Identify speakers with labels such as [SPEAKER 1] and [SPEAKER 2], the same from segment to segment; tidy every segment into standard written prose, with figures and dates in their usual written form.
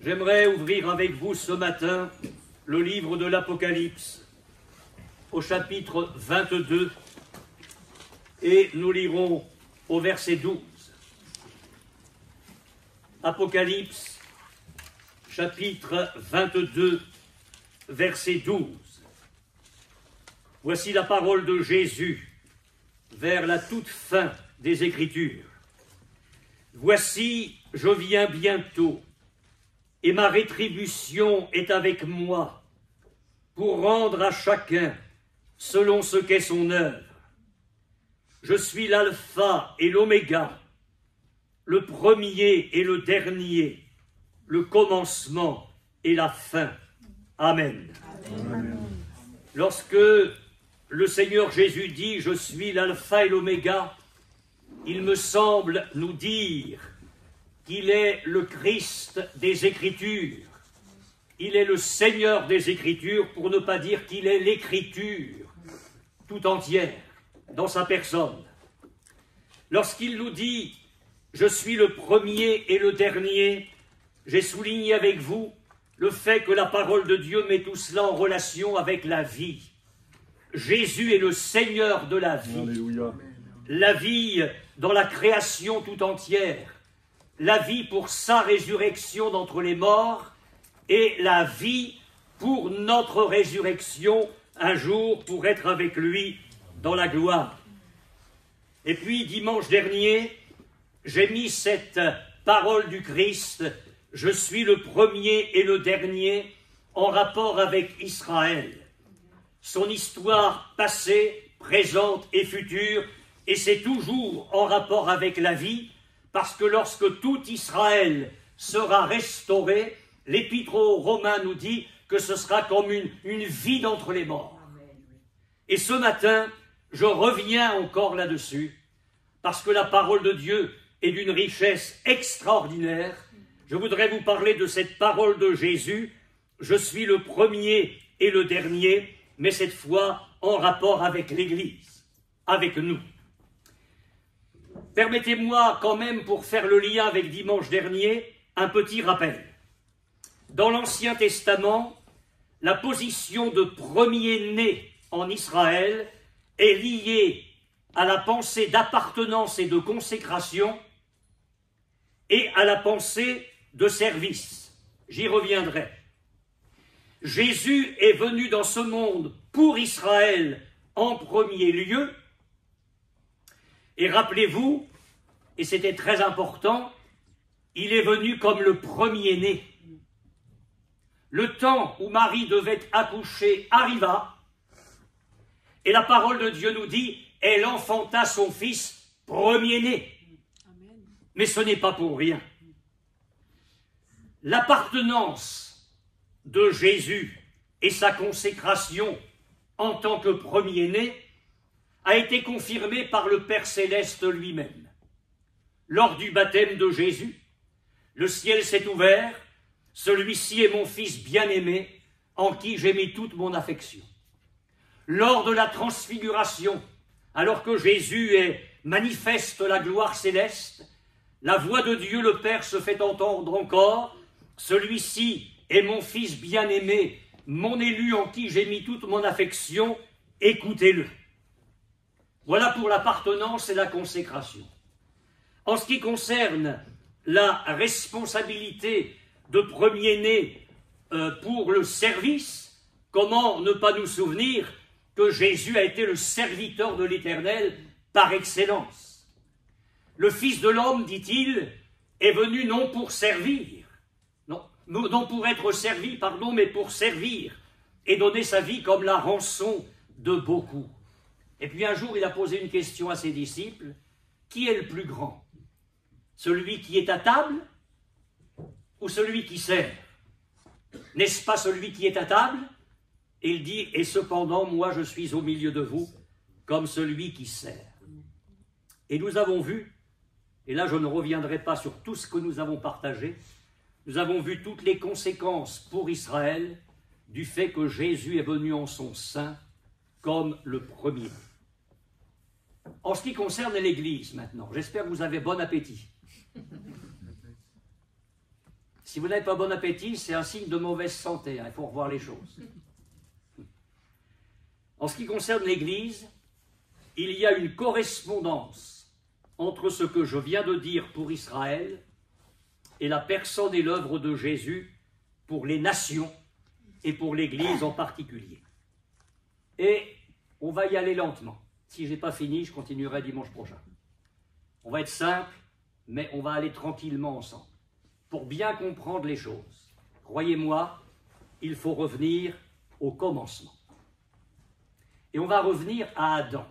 [SPEAKER 1] J'aimerais ouvrir avec vous ce matin le livre de l'Apocalypse au chapitre 22 et nous lirons au verset 12. Apocalypse, chapitre 22, verset 12. Voici la parole de Jésus vers la toute fin des Écritures. Voici, je viens bientôt, et ma rétribution est avec moi, pour rendre à chacun selon ce qu'est son œuvre. Je suis l'alpha et l'oméga, le premier et le dernier, le commencement et la fin. Amen. Amen. Lorsque le Seigneur Jésus dit « Je suis l'alpha et l'oméga », il me semble nous dire qu'il est le Christ des Écritures. Il est le Seigneur des Écritures, pour ne pas dire qu'il est l'Écriture tout entière dans sa personne. Lorsqu'il nous dit « Je suis le premier et le dernier », j'ai souligné avec vous le fait que la parole de Dieu met tout cela en relation avec la vie. Jésus est le Seigneur de la vie. Alléluia. La vie dans la création tout entière, la vie pour sa résurrection d'entre les morts et la vie pour notre résurrection un jour pour être avec lui dans la gloire. Et puis dimanche dernier, j'ai mis cette parole du Christ, je suis le premier et le dernier, en rapport avec Israël. Son histoire passée, présente et future, et c'est toujours en rapport avec la vie, parce que lorsque tout Israël sera restauré, l'Épître aux Romains nous dit que ce sera comme une vie d'entre les morts. Et ce matin, je reviens encore là-dessus, parce que la parole de Dieu est d'une richesse extraordinaire. Je voudrais vous parler de cette parole de Jésus, je suis le premier et le dernier, mais cette fois en rapport avec l'Église, avec nous. Permettez-moi quand même, pour faire le lien avec dimanche dernier, un petit rappel. Dans l'Ancien Testament, la position de premier-né en Israël est liée à la pensée d'appartenance et de consécration et à la pensée de service. J'y reviendrai. Jésus est venu dans ce monde pour Israël en premier lieu. Et rappelez-vous, et c'était très important, il est venu comme le premier-né. Le temps où Marie devait accoucher arriva, et la parole de Dieu nous dit, elle enfanta son fils premier-né. Mais ce n'est pas pour rien. L'appartenance de Jésus et sa consécration en tant que premier-né a été confirmée par le Père Céleste lui-même. Lors du baptême de Jésus, le ciel s'est ouvert, celui-ci est mon Fils bien-aimé, en qui j'ai mis toute mon affection. Lors de la transfiguration, alors que Jésus manifeste la gloire céleste, la voix de Dieu le Père se fait entendre encore, celui-ci est mon Fils bien-aimé, mon élu en qui j'ai mis toute mon affection, écoutez-le. Voilà pour l'appartenance et la consécration. En ce qui concerne la responsabilité de premier-né pour le service, comment ne pas nous souvenir que Jésus a été le serviteur de l'Éternel par excellence. Le Fils de l'homme, dit-il, est venu non pour servir, non pour être servi, mais pour servir et donner sa vie comme la rançon de beaucoup. Et puis un jour, il a posé une question à ses disciples. Qui est le plus grand? Celui qui est à table ou celui qui sert? N'est-ce pas celui qui est à table? Et il dit, et cependant, moi je suis au milieu de vous comme celui qui sert. Et nous avons vu, et là je ne reviendrai pas sur tout ce que nous avons partagé, nous avons vu toutes les conséquences pour Israël du fait que Jésus est venu en son sein comme le premier. En ce qui concerne l'Église maintenant, j'espère que vous avez bon appétit. Si vous n'avez pas bon appétit, c'est un signe de mauvaise santé, hein, il faut revoir les choses. En ce qui concerne l'Église, il y a une correspondance entre ce que je viens de dire pour Israël et la personne et l'œuvre de Jésus pour les nations et pour l'Église en particulier. Et on va y aller lentement. Si je n'ai pas fini, je continuerai dimanche prochain. On va être simple, mais on va aller tranquillement ensemble pour bien comprendre les choses. Croyez-moi, il faut revenir au commencement. Et on va revenir à Adam.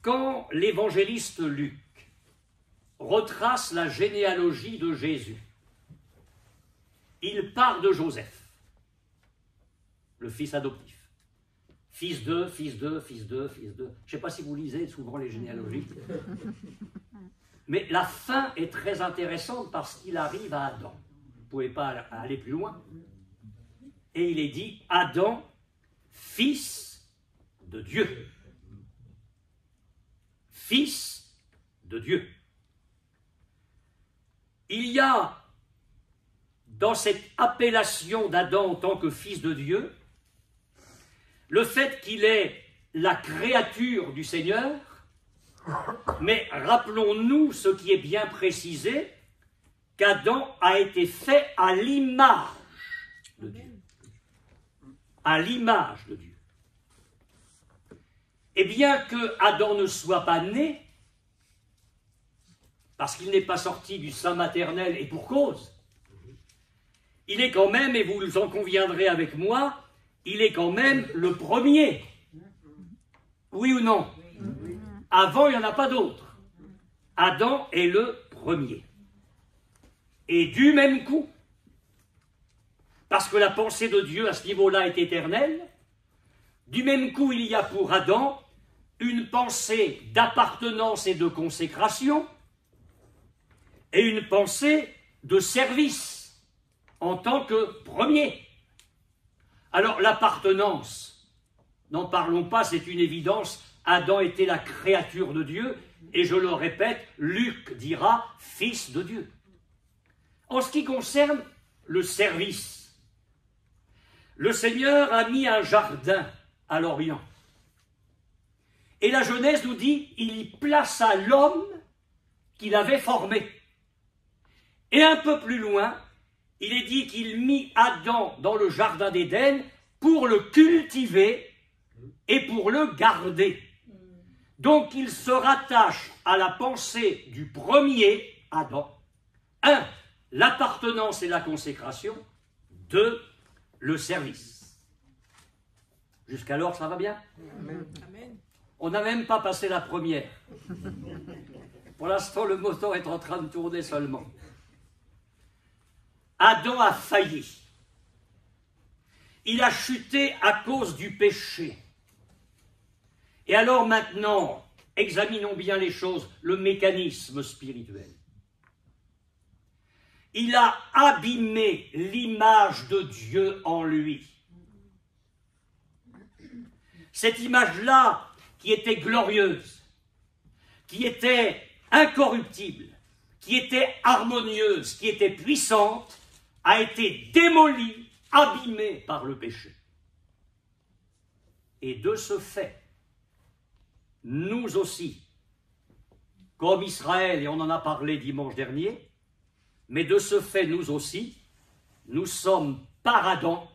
[SPEAKER 1] Quand l'évangéliste Luc retrace la généalogie de Jésus, il part de Joseph, le fils adoptif. Fils de, fils de, fils de, fils de. Je ne sais pas si vous lisez souvent les généalogies. Mais la fin est très intéressante parce qu'il arrive à Adam. Vous ne pouvez pas aller plus loin. Et il est dit Adam, fils de Dieu. Fils de Dieu. Il y a dans cette appellation d'Adam en tant que fils de Dieu le fait qu'il est la créature du Seigneur, mais rappelons-nous ce qui est bien précisé, qu'Adam a été fait à l'image de Dieu. À l'image de Dieu. Et bien que Adam ne soit pas né, parce qu'il n'est pas sorti du sein maternel et pour cause, il est quand même, et vous en conviendrez avec moi, il est quand même le premier. Oui ou non? Avant, il n'y en a pas d'autre. Adam est le premier. Et du même coup, parce que la pensée de Dieu à ce niveau-là est éternelle, du même coup, il y a pour Adam une pensée d'appartenance et de consécration et une pensée de service en tant que premier. Alors l'appartenance, n'en parlons pas, c'est une évidence, Adam était la créature de Dieu, et je le répète, Luc dira « fils de Dieu ». En ce qui concerne le service, le Seigneur a mis un jardin à l'Orient. Et la Genèse nous dit « il y plaça l'homme qu'il avait formé ». Et un peu plus loin, il est dit qu'il mit Adam dans le jardin d'Éden pour le cultiver et pour le garder. Donc il se rattache à la pensée du premier Adam. 1. L'appartenance et la consécration. 2. Le service. Jusqu'alors, ça va bien? Amen. On n'a même pas passé la première. Pour l'instant, le moteur est en train de tourner seulement. Adam a failli. Il a chuté à cause du péché. Et alors maintenant, examinons bien les choses, le mécanisme spirituel. Il a abîmé l'image de Dieu en lui. Cette image-là, qui était glorieuse, qui était incorruptible, qui était harmonieuse, qui était puissante, a été démolie, abîmée par le péché. Et de ce fait, nous aussi, comme Israël, et on en a parlé dimanche dernier, mais de ce fait, nous aussi, nous sommes par Adam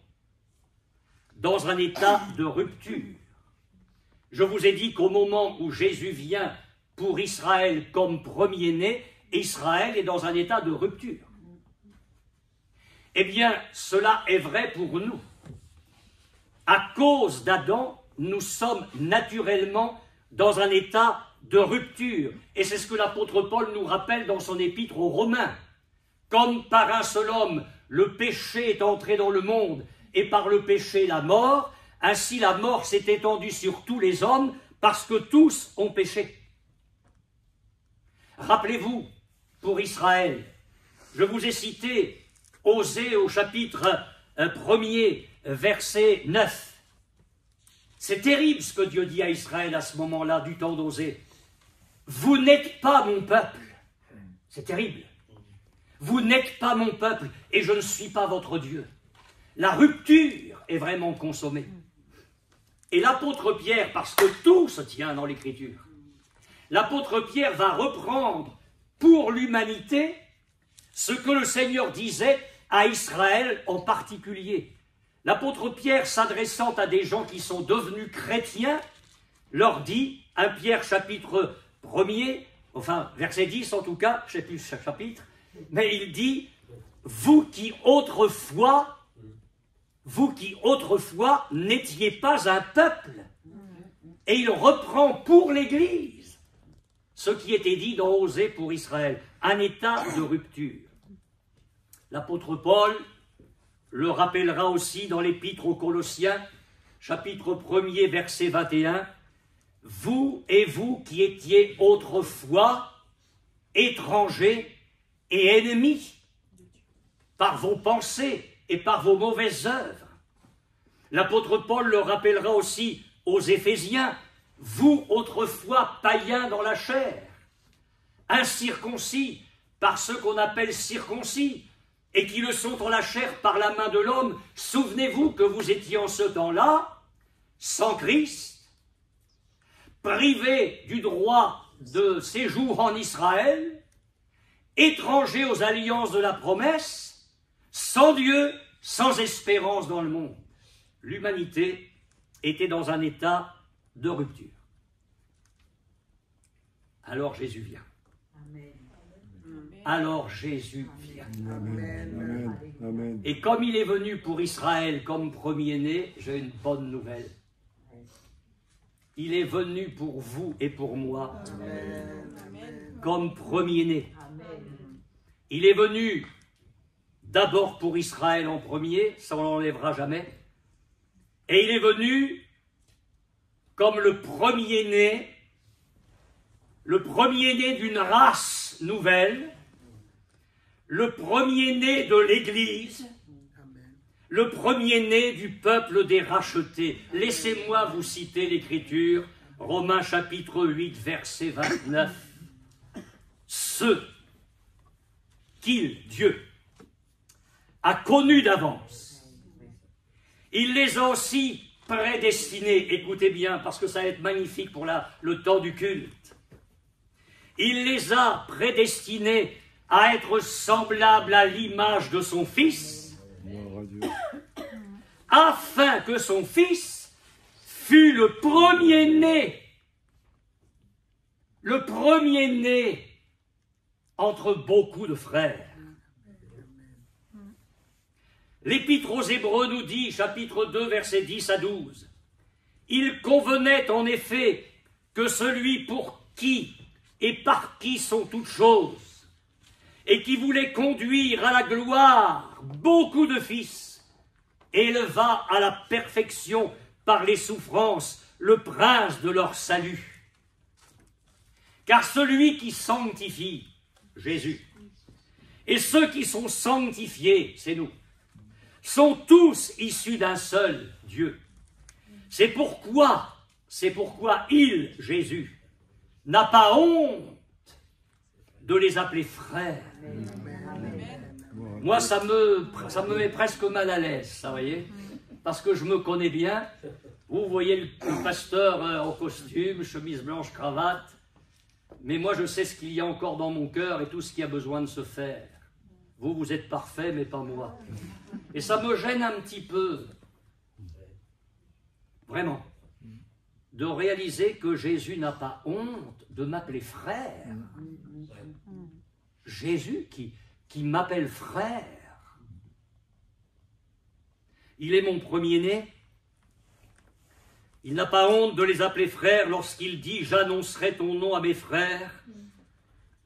[SPEAKER 1] dans un état de rupture. Je vous ai dit qu'au moment où Jésus vient pour Israël comme premier-né, Israël est dans un état de rupture. Eh bien, cela est vrai pour nous. À cause d'Adam, nous sommes naturellement dans un état de rupture. Et c'est ce que l'apôtre Paul nous rappelle dans son épître aux Romains. Comme par un seul homme, le péché est entré dans le monde, et par le péché la mort, ainsi la mort s'est étendue sur tous les hommes, parce que tous ont péché. Rappelez-vous, pour Israël, je vous ai cité Osée au chapitre 1er, verset 9. C'est terrible ce que Dieu dit à Israël à ce moment-là, du temps d'Osée. Vous n'êtes pas mon peuple. C'est terrible. Vous n'êtes pas mon peuple et je ne suis pas votre Dieu. La rupture est vraiment consommée. Et l'apôtre Pierre, parce que tout se tient dans l'Écriture, l'apôtre Pierre va reprendre pour l'humanité ce que le Seigneur disait à Israël en particulier. L'apôtre Pierre, s'adressant à des gens qui sont devenus chrétiens, leur dit, 1 Pierre chapitre 1er, enfin verset 10 en tout cas, je ne sais plus ce chapitre, mais il dit, vous qui autrefois n'étiez pas un peuple. Et il reprend pour l'Église ce qui était dit dans Osée pour Israël, un état de rupture. L'apôtre Paul le rappellera aussi dans l'Épître aux Colossiens, chapitre 1er, verset 21, « Vous qui étiez autrefois étrangers et ennemis par vos pensées et par vos mauvaises œuvres. » L'apôtre Paul le rappellera aussi aux Éphésiens, « Vous autrefois païens dans la chair, incirconcis par ceux qu'on appelle circoncis, et qui le sont en la chair par la main de l'homme, souvenez-vous que vous étiez en ce temps-là, sans Christ, privés du droit de séjour en Israël, étrangers aux alliances de la promesse, sans Dieu, sans espérance dans le monde. » L'humanité était dans un état de rupture. Alors Jésus vient. Alors Jésus vient.
[SPEAKER 2] Amen. Amen.
[SPEAKER 1] Et comme il est venu pour Israël comme premier-né, j'ai une bonne nouvelle. Il est venu pour vous et pour moi comme premier-né. Il est venu d'abord pour Israël en premier, ça on l'enlèvera jamais. Et il est venu comme le premier-né d'une race nouvelle, le premier-né de l'Église, le premier-né du peuple des rachetés. Laissez-moi vous citer l'Écriture, Romains chapitre 8, verset 29. Ceux qu'il, Dieu, a connus d'avance, il les a aussi prédestinés. Écoutez bien, parce que ça va être magnifique pour le temps du culte. Il les a prédestinés à être semblables à l'image de son Fils, afin que son Fils fût le premier-né entre beaucoup de frères. L'Épître aux Hébreux nous dit, chapitre 2, versets 10 à 12, « Il convenait en effet que celui pour qui et par qui sont toutes choses, et qui voulait conduire à la gloire beaucoup de fils, éleva à la perfection par les souffrances le prince de leur salut. Car celui qui sanctifie, Jésus, et ceux qui sont sanctifiés, c'est nous, sont tous issus d'un seul Dieu. C'est pourquoi il, Jésus, n'a pas honte de les appeler frères. Moi, ça me met presque mal à l'aise, ça, voyez, parce que je me connais bien. Vous voyez le pasteur en costume, chemise blanche, cravate, mais moi, je sais ce qu'il y a encore dans mon cœur et tout ce qui a besoin de se faire. Vous êtes parfait, mais pas moi. Et ça me gêne un petit peu, vraiment, de réaliser que Jésus n'a pas honte de m'appeler frère. Jésus qui m'appelle frère. Il est mon premier-né. Il n'a pas honte de les appeler frères lorsqu'il dit « J'annoncerai ton nom à mes frères,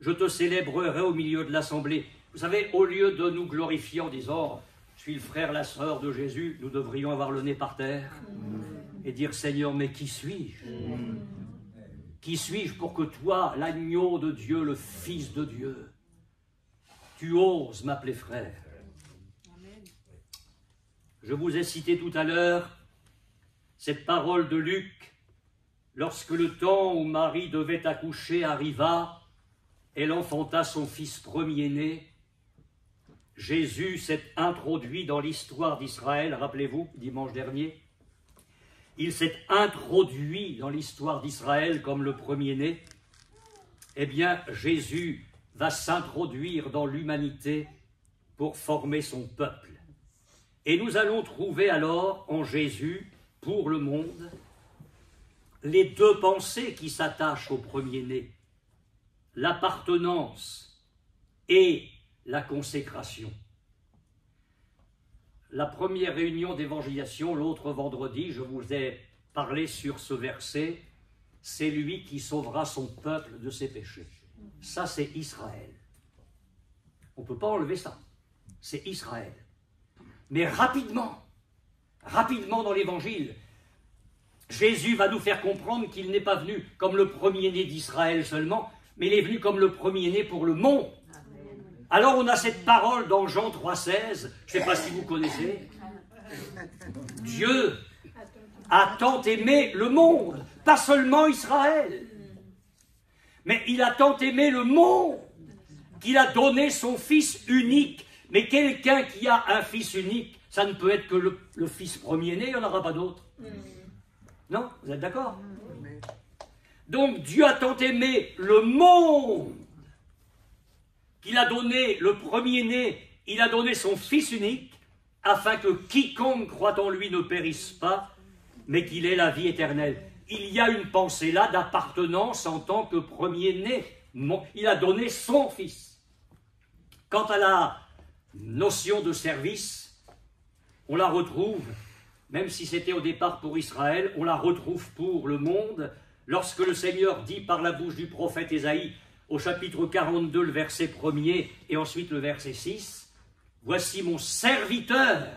[SPEAKER 1] je te célébrerai au milieu de l'assemblée ». Vous savez, au lieu de nous glorifier en disant « Je suis le frère, la sœur de Jésus », nous devrions avoir le nez par terre et dire « Seigneur, mais qui suis-je ? Qui suis-je pour que toi, l'agneau de Dieu, le Fils de Dieu, tu oses m'appeler frère ?» Je vous ai cité tout à l'heure cette parole de Luc, lorsque le temps où Marie devait accoucher arriva, elle enfanta son fils premier-né, Jésus s'est introduit dans l'histoire d'Israël, rappelez-vous, dimanche dernier. Il s'est introduit dans l'histoire d'Israël comme le premier-né. Eh bien, Jésus va s'introduire dans l'humanité pour former son peuple. Et nous allons trouver alors en Jésus, pour le monde, les deux pensées qui s'attachent au premier-né, l'appartenance et la consécration. La première réunion d'évangélisation, l'autre vendredi, je vous ai parlé sur ce verset, c'est lui qui sauvera son peuple de ses péchés. Ça, c'est Israël. On ne peut pas enlever ça. C'est Israël. Mais rapidement dans l'évangile, Jésus va nous faire comprendre qu'il n'est pas venu comme le premier-né d'Israël seulement, mais il est venu comme le premier-né pour le monde. Alors on a cette parole dans Jean 3,16, je ne sais pas si vous connaissez. Dieu a tant aimé le monde, pas seulement Israël, mais il a tant aimé le monde qu'il a donné son Fils unique. Mais quelqu'un qui a un Fils unique, ça ne peut être que le Fils premier-né, il n'y en aura pas d'autre. Non? Vous êtes d'accord? Donc Dieu a tant aimé le monde qu'il a donné le premier-né, il a donné son Fils unique, afin que quiconque croit en lui ne périsse pas, mais qu'il ait la vie éternelle. Il y a une pensée là d'appartenance en tant que premier-né. Il a donné son Fils. Quant à la notion de service, on la retrouve, même si c'était au départ pour Israël, on la retrouve pour le monde, lorsque le Seigneur dit par la bouche du prophète Ésaïe, au chapitre 42, le verset 1er, et ensuite le verset 6, « Voici mon serviteur »,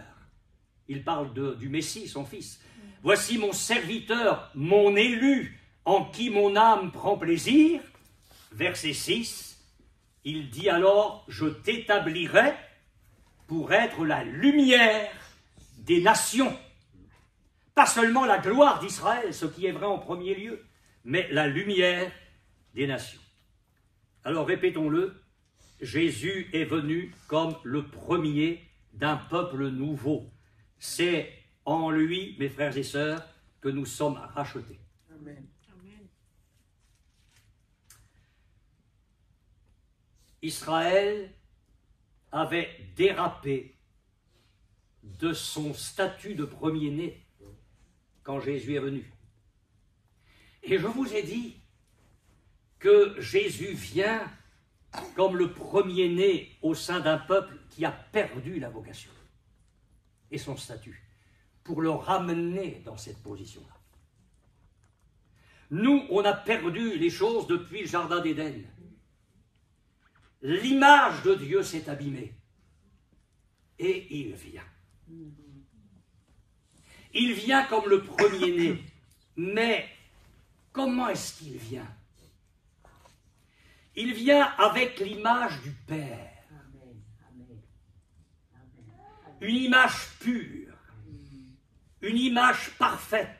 [SPEAKER 1] il parle du Messie, son Fils, « Voici mon serviteur, mon élu, en qui mon âme prend plaisir », verset 6, il dit alors « Je t'établirai pour être la lumière des nations ». Pas seulement la gloire d'Israël, ce qui est vrai en premier lieu, mais la lumière des nations. Alors répétons-le, Jésus est venu comme le premier d'un peuple nouveau. C'est en lui, mes frères et sœurs, que nous sommes rachetés.
[SPEAKER 2] Amen.
[SPEAKER 1] Israël avait dérapé de son statut de premier-né quand Jésus est venu. Et je vous ai dit que Jésus vient comme le premier-né au sein d'un peuple qui a perdu la vocation et son statut, pour le ramener dans cette position-là. Nous, on a perdu les choses depuis le Jardin d'Éden. L'image de Dieu s'est abîmée. Et il vient. Il vient comme le premier-né. Mais comment est-ce qu'il vient? Il vient avec l'image du Père. Une image pure. Une image parfaite.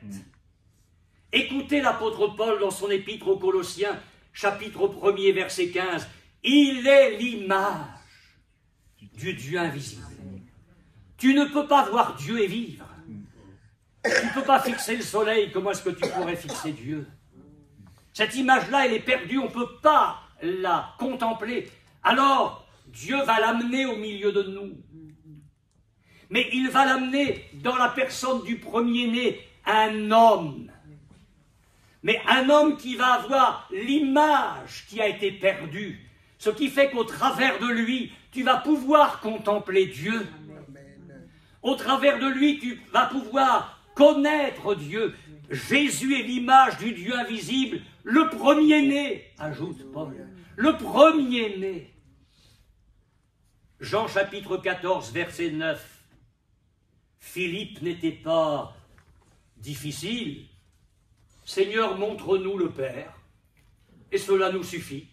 [SPEAKER 1] Écoutez l'apôtre Paul dans son épître aux Colossiens, chapitre 1er, verset 15. Il est l'image du Dieu invisible. Tu ne peux pas voir Dieu et vivre. Tu ne peux pas fixer le soleil. Comment est-ce que tu pourrais fixer Dieu? Cette image-là, elle est perdue. On ne peut pas la contempler. Alors, Dieu va l'amener au milieu de nous. Mais il va l'amener dans la personne du premier-né, un homme. Mais un homme qui va avoir l'image qui a été perdue. Ce qui fait qu'au travers de lui, tu vas pouvoir contempler Dieu. Au travers de lui, tu vas pouvoir connaître Dieu. Jésus est l'image du Dieu invisible, le premier-né, ajoute Paul, le premier-né. Jean chapitre 14, verset 9. Philippe n'était pas difficile. Seigneur, montre-nous le Père, et cela nous suffit.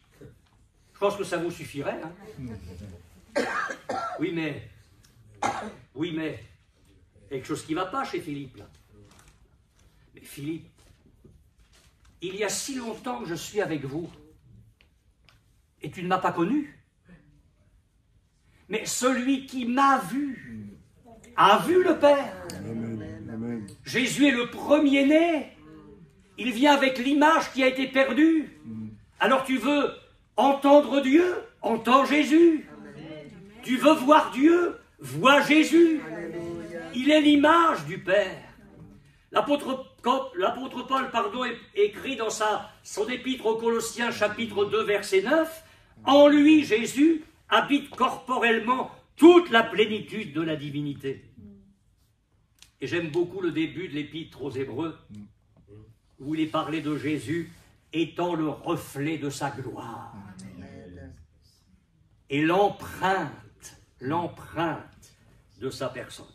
[SPEAKER 1] Je pense que ça vous suffirait. Hein? Oui, mais, quelque chose qui ne va pas chez Philippe, là. Mais Philippe, il y a si longtemps que je suis avec vous, et tu ne m'as pas connu. Mais celui qui m'a vu a vu le Père.
[SPEAKER 2] Amen. Amen.
[SPEAKER 1] Jésus est le premier-né. Il vient avec l'image qui a été perdue. Alors tu veux entendre Dieu? Entends Jésus. Tu veux voir Dieu? Vois Jésus. Il est l'image du Père. L'apôtre Paul écrit dans son épître aux Colossiens, chapitre 2, verset 9, « En lui, Jésus, habite corporellement toute la plénitude de la divinité. » Et j'aime beaucoup le début de l'épître aux Hébreux, où il est parlé de Jésus étant le reflet de sa gloire. Et l'empreinte de sa personne.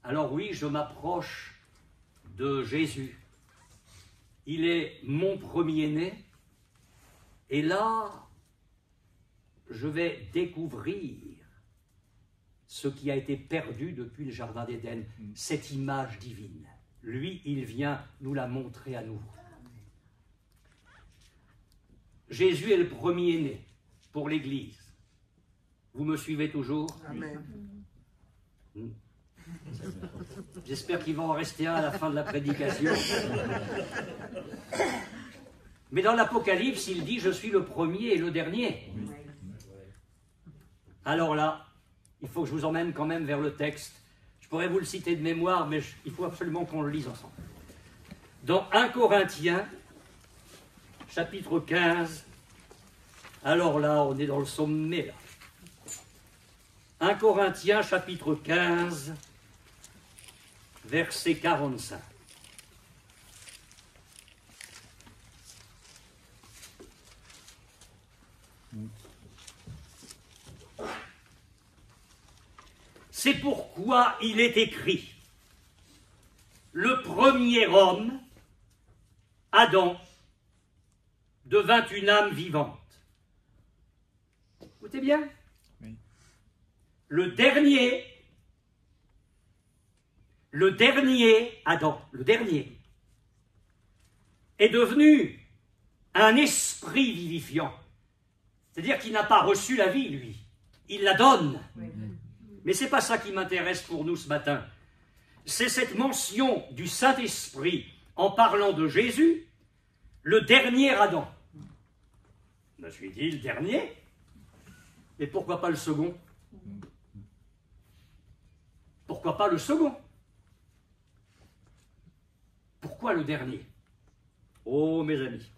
[SPEAKER 1] Alors oui, je m'approche de Jésus. Il est mon premier-né. Et là, je vais découvrir ce qui a été perdu depuis le Jardin d'Éden, cette image divine. Lui, il vient nous la montrer à nouveau. Jésus est le premier-né pour l'Église. Vous me suivez toujours?
[SPEAKER 3] Amen.
[SPEAKER 1] J'espère qu'il va en rester un à la fin de la prédication. Mais dans l'Apocalypse, il dit « Je suis le premier et le dernier ». Alors là, il faut que je vous emmène quand même vers le texte. Je pourrais vous le citer de mémoire, mais il faut absolument qu'on le lise ensemble. Dans 1 Corinthiens, chapitre 15, alors là, on est dans le sommet, là. 1 Corinthiens, chapitre 15, verset 45. C'est pourquoi il est écrit, le premier homme, Adam, devint une âme vivante. Écoutez bien. Oui. Le dernier, Adam, le dernier, est devenu un esprit vivifiant. C'est-à-dire qu'il n'a pas reçu la vie, lui. Il la donne. Oui. Mais ce n'est pas ça qui m'intéresse pour nous ce matin. C'est cette mention du Saint-Esprit en parlant de Jésus, le dernier Adam. Je me suis dit, le dernier? Mais pourquoi pas le second? Pourquoi pas le second? Pourquoi le dernier? Oh, mes amis.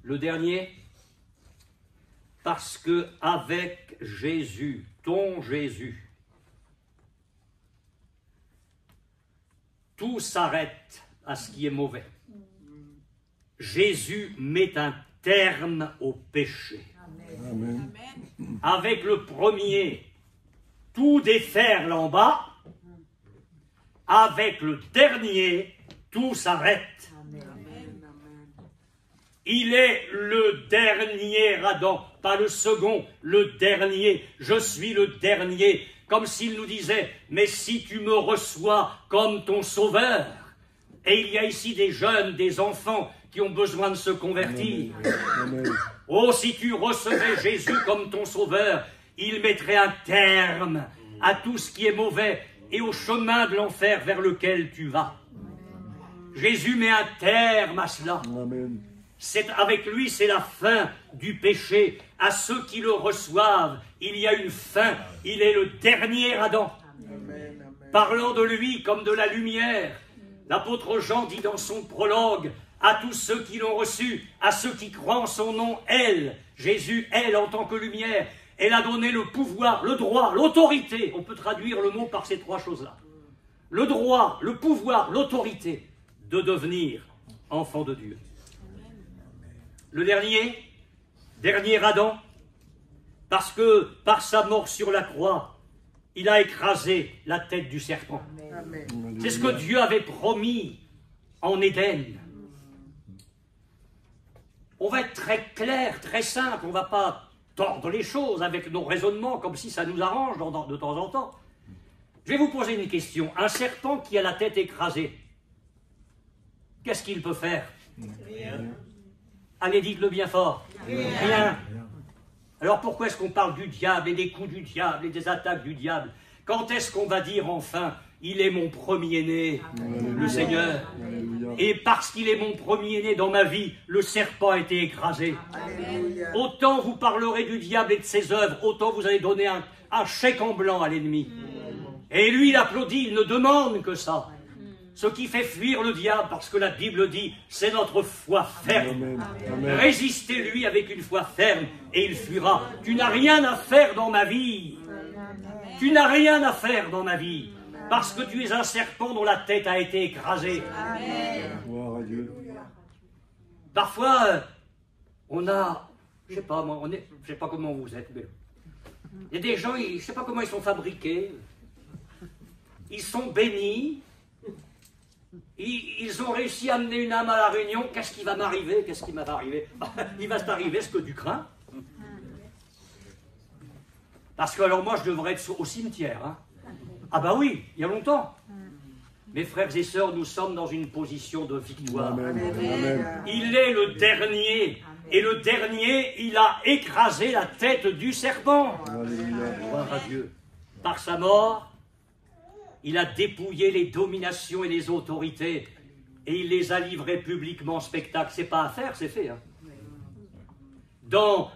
[SPEAKER 1] Le dernier, parce que avec Jésus, ton Jésus, tout s'arrête à ce qui est mauvais. Jésus met un terme au péché.
[SPEAKER 2] Amen.
[SPEAKER 1] Avec le premier, tout déferle en bas. Avec le dernier, tout s'arrête. Il est le dernier Adam, pas le second, le dernier. Je suis le dernier, comme s'il nous disait, mais si tu me reçois comme ton sauveur, et il y a ici des jeunes, des enfants qui ont besoin de se convertir.
[SPEAKER 2] Amen.
[SPEAKER 1] Oh, si tu recevais Jésus comme ton sauveur, il mettrait un terme à tout ce qui est mauvais et au chemin de l'enfer vers lequel tu vas. Jésus met un terme à cela.
[SPEAKER 2] Amen.
[SPEAKER 1] Avec lui, c'est la fin du péché. À ceux qui le reçoivent, il y a une fin. Il est le dernier Adam.
[SPEAKER 3] Amen.
[SPEAKER 1] Parlant de lui comme de la lumière, l'apôtre Jean dit dans son prologue, à tous ceux qui l'ont reçu, à ceux qui croient en son nom, elle, Jésus, elle en tant que lumière, elle a donné le pouvoir, le droit, l'autorité. On peut traduire le mot par ces trois choses-là. Le droit, le pouvoir, l'autorité de devenir enfant de Dieu. Le dernier Adam, parce que par sa mort sur la croix, il a écrasé la tête du serpent.
[SPEAKER 3] Amen.
[SPEAKER 1] C'est ce que Dieu avait promis en Éden. On va être très clair, très simple, on ne va pas tordre les choses avec nos raisonnements comme si ça nous arrange de temps en temps. Je vais vous poser une question. Un serpent qui a la tête écrasée, qu'est-ce qu'il peut faire?
[SPEAKER 3] Rien.
[SPEAKER 1] Allez, dites-le bien fort.
[SPEAKER 3] Rien.
[SPEAKER 1] Rien. Alors pourquoi est-ce qu'on parle du diable et des coups du diable et des attaques du diable? Quand est-ce qu'on va dire enfin, il est mon premier-né, le Seigneur? Et parce qu'il est mon premier-né dans ma vie, le serpent a été écrasé. Alléluia. Autant vous parlerez du diable et de ses œuvres, autant vous allez donner un chèque en blanc à l'ennemi. Et lui, il applaudit, il ne demande que ça. Ce qui fait fuir le diable, parce que la Bible dit, c'est notre foi ferme. Amen. Résistez-lui avec une foi ferme et il fuira. Tu n'as rien à faire dans ma vie. Tu n'as rien à faire dans ma vie. Parce que tu es un serpent dont la tête a été écrasée. Amen. Parfois, on a, je sais pas, moi, je sais pas comment vous êtes, mais il y a des gens, je sais pas comment ils sont fabriqués. Ils sont bénis. Ils ont réussi à amener une âme à la réunion. Qu'est-ce qui va m'arriver? Qu'est-ce qui va arriver? Il va t'arriver ce que tu crains. Parce que alors moi, je devrais être au cimetière. Hein. Ah bah oui, il y a longtemps. Mes frères et sœurs, nous sommes dans une position de victoire. Amen. Amen. Il est le dernier. Et le dernier, il a écrasé la tête du serpent. Gloire à Dieu. Par sa mort, il a dépouillé les dominations et les autorités. Et il les a livrées publiquement en spectacle. C'est pas à faire, c'est fait. Hein. Dans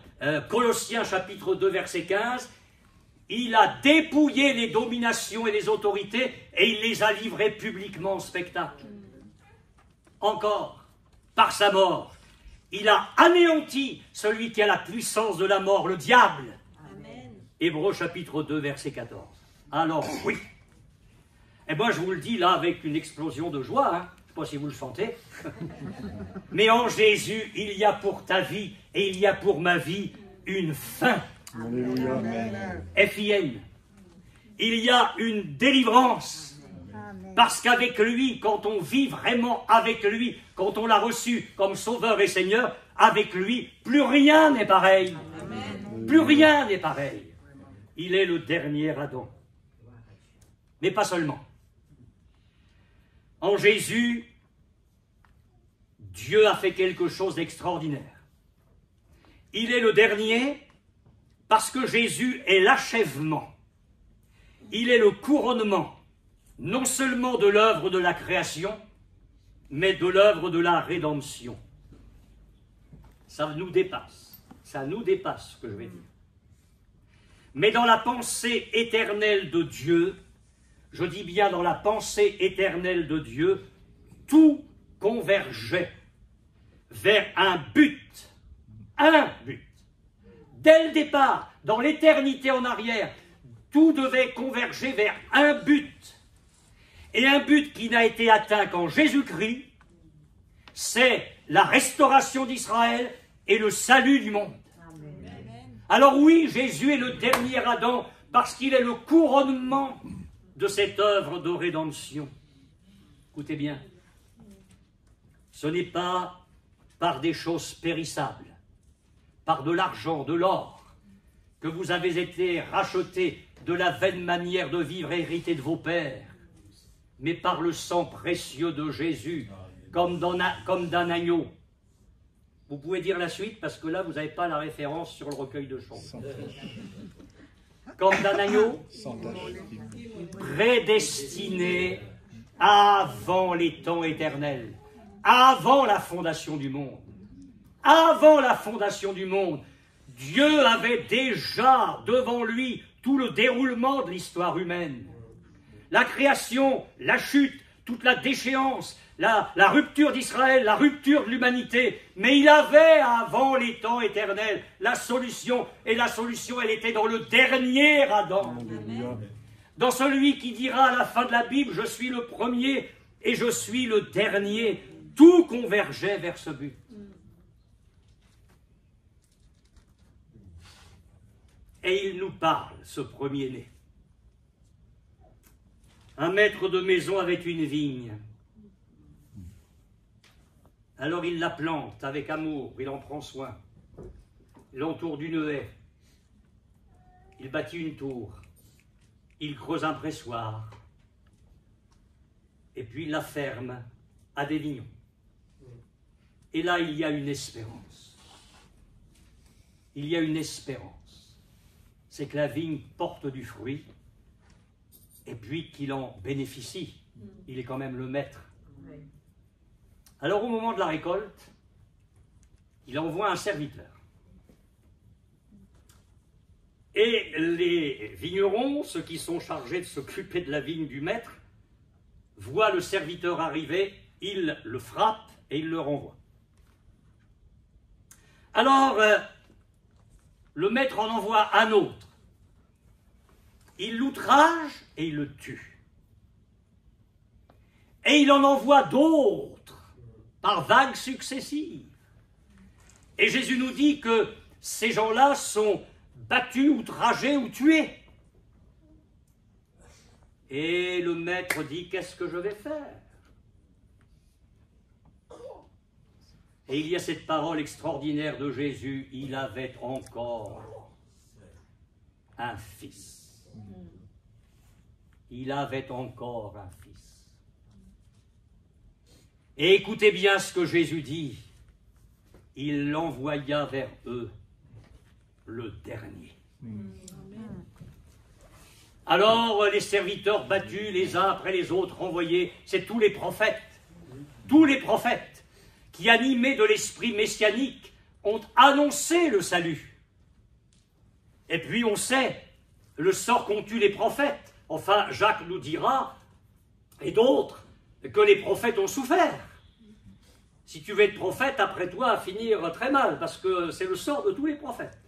[SPEAKER 1] Colossiens chapitre 2, verset 15, il a dépouillé les dominations et les autorités et il les a livrées publiquement en spectacle. Encore, par sa mort, il a anéanti celui qui a la puissance de la mort, le diable. Amen. Hébreux chapitre 2, verset 14. Alors, oui. Et moi, je vous le dis là avec une explosion de joie, hein. Je ne sais pas si vous le sentez. Mais en Jésus, il y a pour ta vie et il y a pour ma vie une fin. Alléluia. F-I-N. Il y a une délivrance. Amen. Parce qu'avec lui, quand on vit vraiment avec lui, quand on l'a reçu comme sauveur et Seigneur, avec lui, plus rien n'est pareil. Amen. Plus rien n'est pareil. Il est le dernier Adam. Mais pas seulement. En Jésus, Dieu a fait quelque chose d'extraordinaire. Il est le dernier parce que Jésus est l'achèvement. Il est le couronnement, non seulement de l'œuvre de la création, mais de l'œuvre de la rédemption. Ça nous dépasse. Ça nous dépasse, ce que je vais dire. Mais dans la pensée éternelle de Dieu, je dis bien dans la pensée éternelle de Dieu, tout convergeait vers un but. Un but. Dès le départ, dans l'éternité en arrière, tout devait converger vers un but. Et un but qui n'a été atteint qu'en Jésus-Christ, c'est la restauration d'Israël et le salut du monde. Amen. Alors oui, Jésus est le dernier Adam parce qu'il est le couronnement de cette œuvre de rédemption. Écoutez bien, ce n'est pas par des choses périssables, par de l'argent, de l'or, que vous avez été rachetés de la vaine manière de vivre héritée de vos pères, mais par le sang précieux de Jésus, comme d'un agneau. Vous pouvez dire la suite, parce que là, vous n'avez pas la référence sur le recueil de chants. Comme d'un agneau, prédestiné avant les temps éternels, avant la fondation du monde. Avant la fondation du monde, Dieu avait déjà devant lui tout le déroulement de l'histoire humaine. La création, la chute, toute la déchéance, la rupture d'Israël, la rupture de l'humanité. Mais il avait, avant les temps éternels, la solution. Et la solution, elle était dans le dernier Adam. Amen. Dans celui qui dira à la fin de la Bible, je suis le premier et je suis le dernier. Tout convergeait vers ce but. Et il nous parle, ce premier-né. Un maître de maison avait une vigne. Alors il la plante avec amour, il en prend soin. Il l'entoure d'une haie. Il bâtit une tour. Il creuse un pressoir. Et puis il la ferme à des vignons. Et là, il y a une espérance. il y a une espérance. C'est que la vigne porte du fruit et puis qu'il en bénéficie. Il est quand même le maître. Alors au moment de la récolte, il envoie un serviteur. Et les vignerons, ceux qui sont chargés de s'occuper de la vigne du maître, voient le serviteur arriver, ils le frappent et ils le renvoient. Alors, le maître en envoie un autre. Il l'outrage et il le tue. Et il en envoie d'autres, par vagues successives. Et Jésus nous dit que ces gens-là sont battus, outragés ou tués. Et le maître dit, qu'est-ce que je vais faire? Et il y a cette parole extraordinaire de Jésus, il avait encore un fils. Il avait encore un fils. Et écoutez bien ce que Jésus dit, il l'envoya vers eux le dernier. Alors les serviteurs battus les uns après les autres renvoyés, c'est tous les prophètes qui, animés de l'esprit messianique, ont annoncé le salut. Et puis on sait le sort qu'ont eu les prophètes. Enfin, Jacques nous dira, et d'autres, que les prophètes ont souffert. Si tu veux être prophète, après toi, à finir très mal, parce que c'est le sort de tous les prophètes.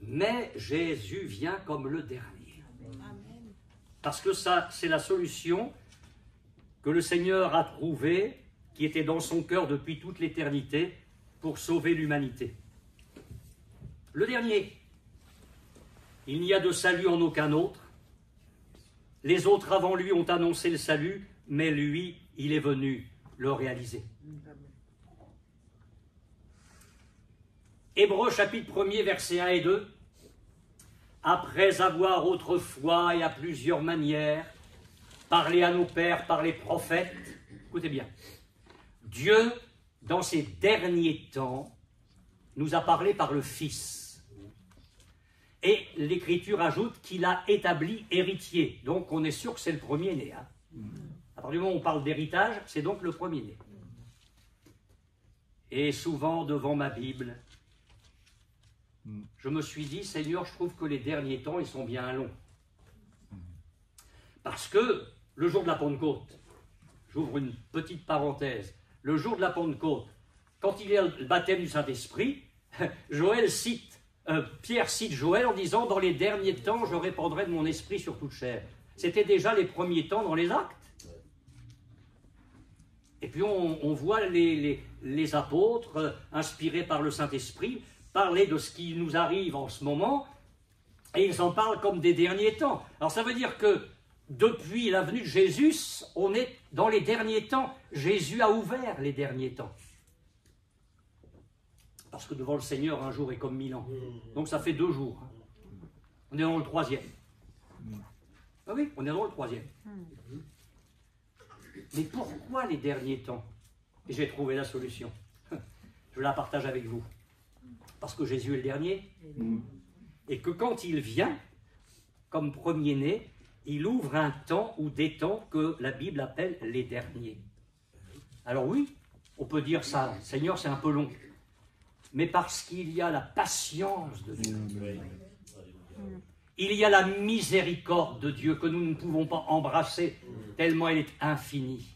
[SPEAKER 1] Mais Jésus vient comme le dernier. Parce que ça, c'est la solution que le Seigneur a trouvée, qui était dans son cœur depuis toute l'éternité, pour sauver l'humanité. Le dernier. Il n'y a de salut en aucun autre. Les autres avant lui ont annoncé le salut, mais lui, il est venu le réaliser. Hébreux chapitre 1er, versets 1 et 2. Après avoir autrefois et à plusieurs manières parlé à nos pères par les prophètes, écoutez bien, Dieu, dans ces derniers temps, nous a parlé par le Fils. Et l'Écriture ajoute qu'il a établi héritier. Donc on est sûr que c'est le premier-né. Hein. À partir du moment où on parle d'héritage, c'est donc le premier-né. Et souvent, devant ma Bible, je me suis dit, Seigneur, je trouve que les derniers temps, ils sont bien longs. Parce que le jour de la Pentecôte, j'ouvre une petite parenthèse, le jour de la Pentecôte, quand il y a le baptême du Saint-Esprit, Pierre cite Joël en disant, dans les derniers temps, je répandrai de mon esprit sur toute chair. C'était déjà les premiers temps dans les actes. Et puis on voit les apôtres, inspirés par le Saint-Esprit, parler de ce qui nous arrive en ce moment, et ils en parlent comme des derniers temps. Alors ça veut dire que depuis la venue de Jésus, on est dans les derniers temps. Jésus a ouvert les derniers temps. Parce que devant le Seigneur, un jour est comme 1000 ans. Donc ça fait 2 jours. On est dans le 3e. Ah oui, on est dans le 3e. Mais pourquoi les derniers temps? Et j'ai trouvé la solution. Je la partage avec vous. Parce que Jésus est le dernier. Et que quand il vient, comme premier-né, il ouvre un temps ou des temps que la Bible appelle les derniers. Alors oui, on peut dire ça, Seigneur, c'est un peu long. Mais parce qu'il y a la patience de Dieu. Il y a la miséricorde de Dieu que nous ne pouvons pas embrasser tellement elle est infinie.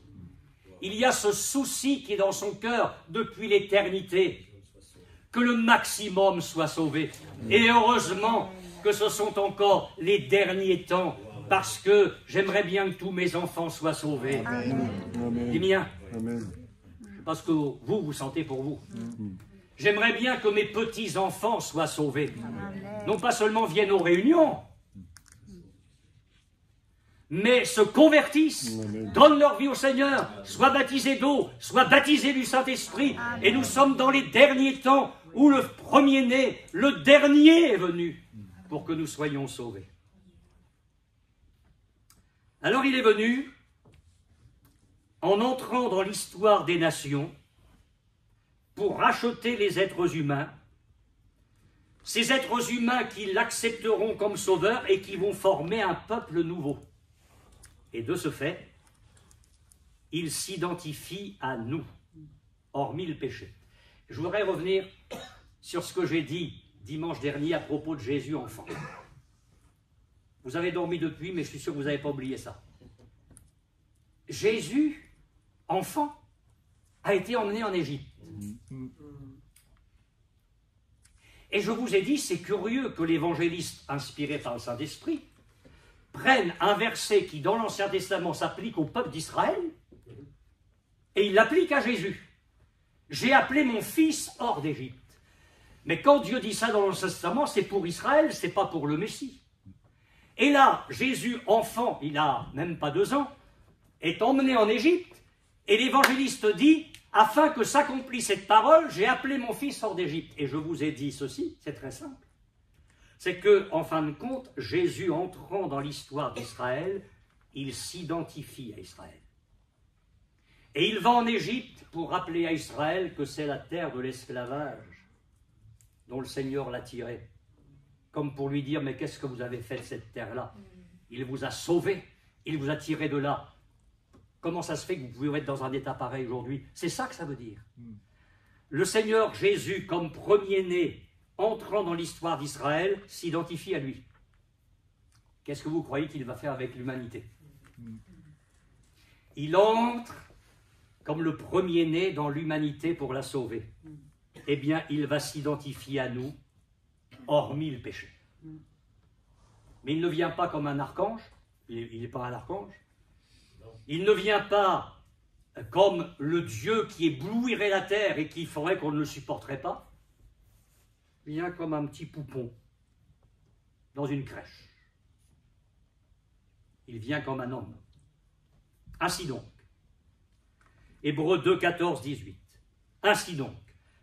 [SPEAKER 1] Il y a ce souci qui est dans son cœur depuis l'éternité, que le maximum soit sauvé. Et heureusement que ce sont encore les derniers temps, parce que j'aimerais bien que tous mes enfants soient sauvés. Les miens. Parce que vous sentez pour vous. J'aimerais bien que mes petits-enfants soient sauvés. Non pas seulement viennent aux réunions, mais se convertissent, donnent leur vie au Seigneur, soient baptisés d'eau, soient baptisés du Saint-Esprit. Et nous sommes dans les derniers temps où le premier-né, le dernier est venu pour que nous soyons sauvés. Alors il est venu, en entrant dans l'histoire des nations, pour racheter les êtres humains, ces êtres humains qui l'accepteront comme sauveur et qui vont former un peuple nouveau. Et de ce fait, il s'identifie à nous, hormis le péché. Je voudrais revenir sur ce que j'ai dit dimanche dernier à propos de Jésus enfant. Vous avez dormi depuis, mais je suis sûr que vous n'avez pas oublié ça. Jésus, enfant, a été emmené en Égypte. Et je vous ai dit, c'est curieux que l'évangéliste, inspiré par le Saint-Esprit, prenne un verset qui, dans l'Ancien Testament, s'applique au peuple d'Israël, et il l'applique à Jésus. J'ai appelé mon fils hors d'Égypte. Mais quand Dieu dit ça dans l'Ancien Testament, c'est pour Israël, c'est pas pour le Messie. Et là, Jésus, enfant, il a même pas 2 ans, est emmené en Égypte, et l'évangéliste dit, afin que s'accomplisse cette parole, j'ai appelé mon fils hors d'Égypte. Et je vous ai dit ceci, c'est très simple. C'est que, en fin de compte, Jésus entrant dans l'histoire d'Israël, il s'identifie à Israël. Et il va en Égypte pour rappeler à Israël que c'est la terre de l'esclavage dont le Seigneur l'a tiré. Comme pour lui dire, mais qu'est-ce que vous avez fait de cette terre-là? Il vous a sauvé, il vous a tiré de là. Comment ça se fait que vous pouvez être dans un état pareil aujourd'hui? C'est ça que ça veut dire. Le Seigneur Jésus, comme premier-né, entrant dans l'histoire d'Israël, s'identifie à lui. Qu'est-ce que vous croyez qu'il va faire avec l'humanité? Il entre comme le premier-né dans l'humanité pour la sauver. Eh bien, il va s'identifier à nous, hormis le péché. Mais il ne vient pas comme un archange, il n'est pas un archange. Il ne vient pas comme le Dieu qui éblouirait la terre et qui ferait qu'on ne le supporterait pas. Il vient comme un petit poupon dans une crèche. Il vient comme un homme. Ainsi donc, Hébreux 2, 14, 18. Ainsi donc,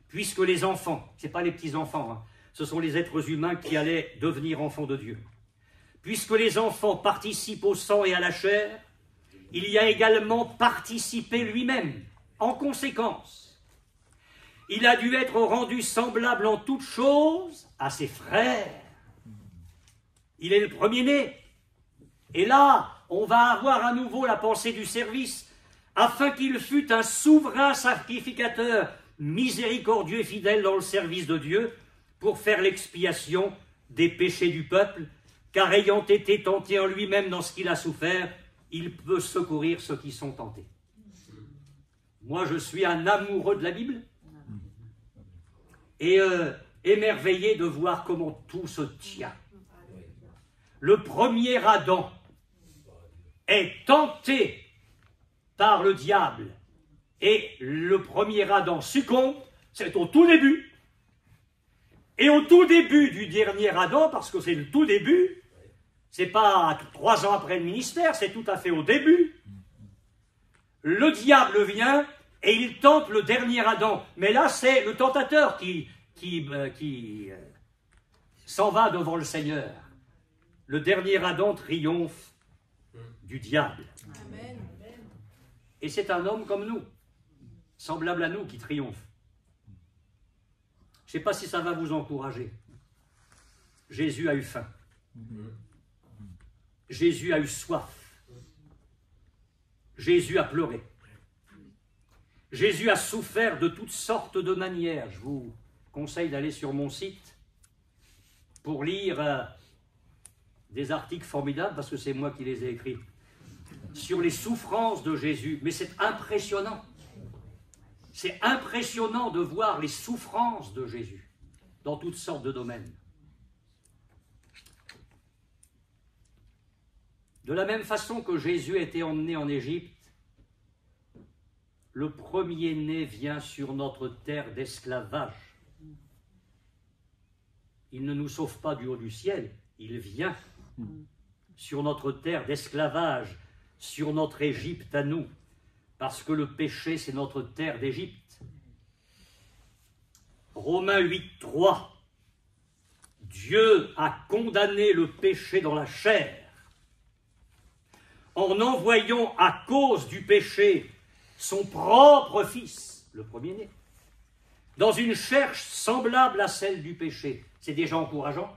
[SPEAKER 1] puisque les enfants, ce n'est pas les petits-enfants, hein, ce sont les êtres humains qui allaient devenir enfants de Dieu. Puisque les enfants participent au sang et à la chair, il y a également participé lui-même. En conséquence, il a dû être rendu semblable en toutes choses à ses frères. Il est le premier-né. Et là, on va avoir à nouveau la pensée du service, afin qu'il fût un souverain sacrificateur, miséricordieux et fidèle dans le service de Dieu, pour faire l'expiation des péchés du peuple, car ayant été tenté en lui-même dans ce qu'il a souffert, il peut secourir ceux qui sont tentés. Moi, je suis un amoureux de la Bible, et émerveillé de voir comment tout se tient. Le premier Adam est tenté par le diable, et le premier Adam succombe, c'est au tout début. Et au tout début du dernier Adam, parce que c'est le tout début, c'est pas 3 ans après le ministère, c'est tout à fait au début, le diable vient et il tente le dernier Adam. Mais là, c'est le tentateur qui s'en va devant le Seigneur. Le dernier Adam triomphe du diable.
[SPEAKER 3] Amen.
[SPEAKER 1] Et c'est un homme comme nous, semblable à nous, qui triomphe. Je ne sais pas si ça va vous encourager. Jésus a eu faim. Jésus a eu soif. Jésus a pleuré. Jésus a souffert de toutes sortes de manières. Je vous conseille d'aller sur mon site pour lire des articles formidables, parce que c'est moi qui les ai écrits, sur les souffrances de Jésus. Mais c'est impressionnant. C'est impressionnant de voir les souffrances de Jésus dans toutes sortes de domaines. De la même façon que Jésus a été emmené en Égypte, le premier-né vient sur notre terre d'esclavage. Il ne nous sauve pas du haut du ciel, il vient sur notre terre d'esclavage, sur notre Égypte à nous, parce que le péché, c'est notre terre d'Égypte. Romains 8, 3. Dieu a condamné le péché dans la chair, en envoyant à cause du péché son propre Fils, le premier-né, dans une chair semblable à celle du péché. C'est déjà encourageant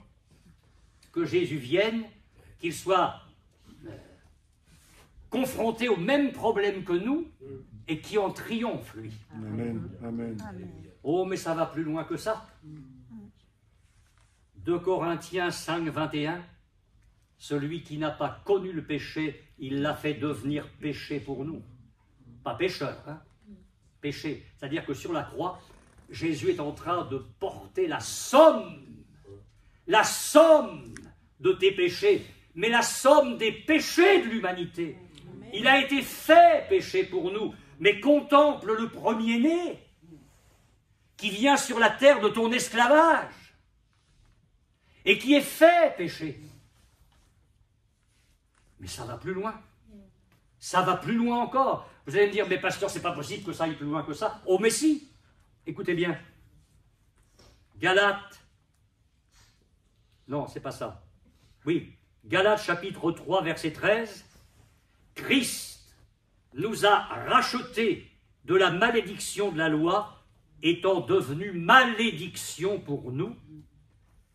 [SPEAKER 1] que Jésus vienne, qu'il soit confronté au même problème que nous et qui en triomphe, lui.
[SPEAKER 2] Amen. Amen.
[SPEAKER 1] Oh, mais ça va plus loin que ça. 2 Corinthiens 5, 21, celui qui n'a pas connu le péché, il l'a fait devenir péché pour nous. Pas pécheur, hein? Péché. C'est-à-dire que sur la croix, Jésus est en train de porter la somme de tes péchés, mais la somme des péchés de l'humanité. Il a été fait péché pour nous, mais contemple le premier-né qui vient sur la terre de ton esclavage et qui est fait péché. Mais ça va plus loin. Ça va plus loin encore. Vous allez me dire, mais pasteur, c'est pas possible que ça aille plus loin que ça. Oh, mais si. Écoutez bien. Galates. Non, c'est pas ça. Oui. Galates chapitre 3, verset 13. Christ nous a rachetés de la malédiction de la loi, étant devenu malédiction pour nous,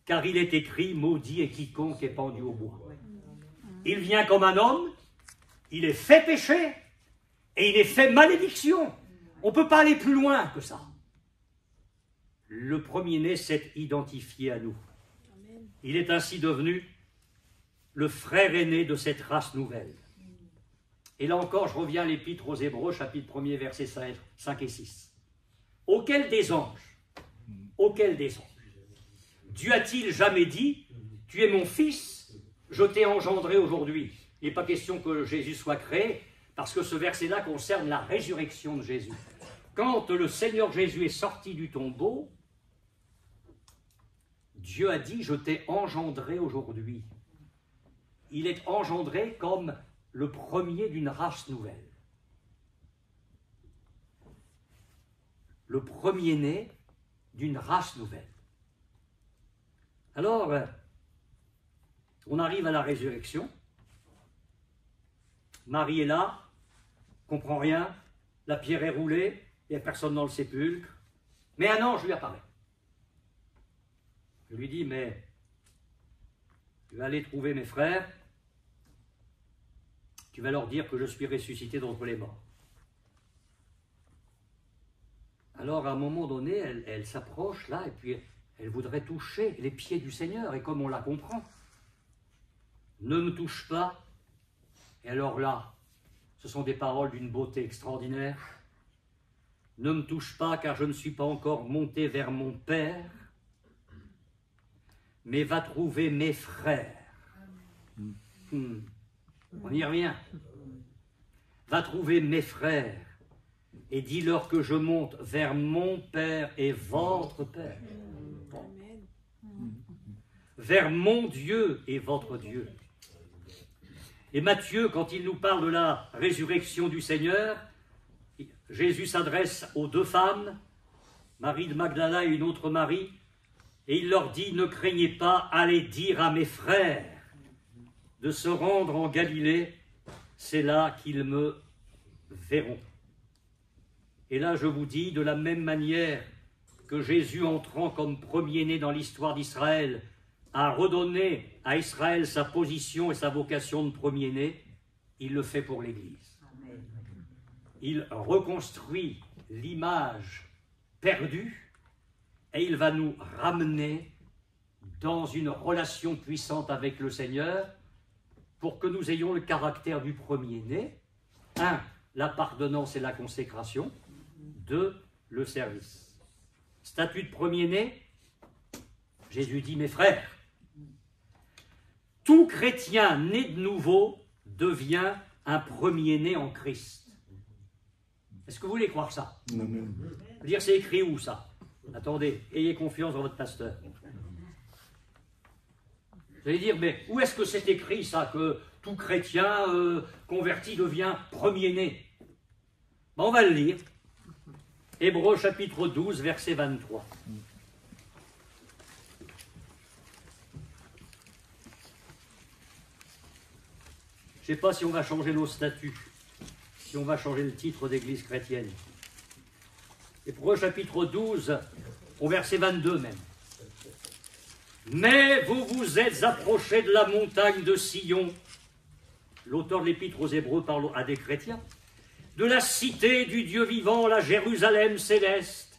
[SPEAKER 1] car il est écrit, maudit est quiconque est pendu au bois. Il vient comme un homme, il est fait péché, et il est fait malédiction. On ne peut pas aller plus loin que ça. Le premier-né s'est identifié à nous. Il est ainsi devenu le frère aîné de cette race nouvelle. Et là encore, je reviens à l'Épître aux Hébreux, chapitre 1er, versets 5 et 6. Auquel des anges, Dieu a-t-il jamais dit, tu es mon fils, je t'ai engendré aujourd'hui. Il n'est pas question que Jésus soit créé, parce que ce verset-là concerne la résurrection de Jésus. Quand le Seigneur Jésus est sorti du tombeau, Dieu a dit, je t'ai engendré aujourd'hui. Il est engendré comme le premier d'une race nouvelle. Le premier-né d'une race nouvelle. Alors, on arrive à la résurrection. Marie est là, comprend rien, la pierre est roulée, il n'y a personne dans le sépulcre. Mais un ange lui apparaît. Je lui dis, mais tu vas aller trouver mes frères, tu vas leur dire que je suis ressuscité d'entre les morts. Alors, à un moment donné, elle s'approche là, et puis elle voudrait toucher les pieds du Seigneur, et comme on la comprend, ne me touche pas. Et alors là, ce sont des paroles d'une beauté extraordinaire. Ne me touche pas, car je ne suis pas encore monté vers mon Père, mais va trouver mes frères. On y revient. Va trouver mes frères et dis-leur que je monte vers mon Père et votre Père. Vers mon Dieu et votre Dieu. Et Matthieu, quand il nous parle de la résurrection du Seigneur, Jésus s'adresse aux deux femmes, Marie de Magdala et une autre Marie, et il leur dit, ne craignez pas, allez dire à mes frères de se rendre en Galilée, c'est là qu'ils me verront. Et là, je vous dis, de la même manière que Jésus, entrant comme premier-né dans l'histoire d'Israël, a redonné à Israël sa position et sa vocation de premier-né, il le fait pour l'Église. Il reconstruit l'image perdue et il va nous ramener dans une relation puissante avec le Seigneur pour que nous ayons le caractère du premier-né. 1. La pardonnance et la consécration. 2. Le service. Statut de premier-né, Jésus dit, mes frères, tout chrétien né de nouveau devient un premier-né en Christ. Est-ce que vous voulez croire ça?
[SPEAKER 2] Amen.
[SPEAKER 1] Dire c'est écrit où ça? Attendez, ayez confiance dans votre pasteur. Vous allez dire, mais où est-ce que c'est écrit ça, que tout chrétien converti devient premier-né? Ben, on va le lire. Hébreux chapitre 12, verset 23. Je ne sais pas si on va changer nos statuts, si on va changer le titre d'église chrétienne. Hébreux chapitre 12, au verset 22 même. Mais vous vous êtes approchés de la montagne de Sion. L'auteur de l'épître aux Hébreux parle à des chrétiens. De la cité du Dieu vivant, la Jérusalem céleste,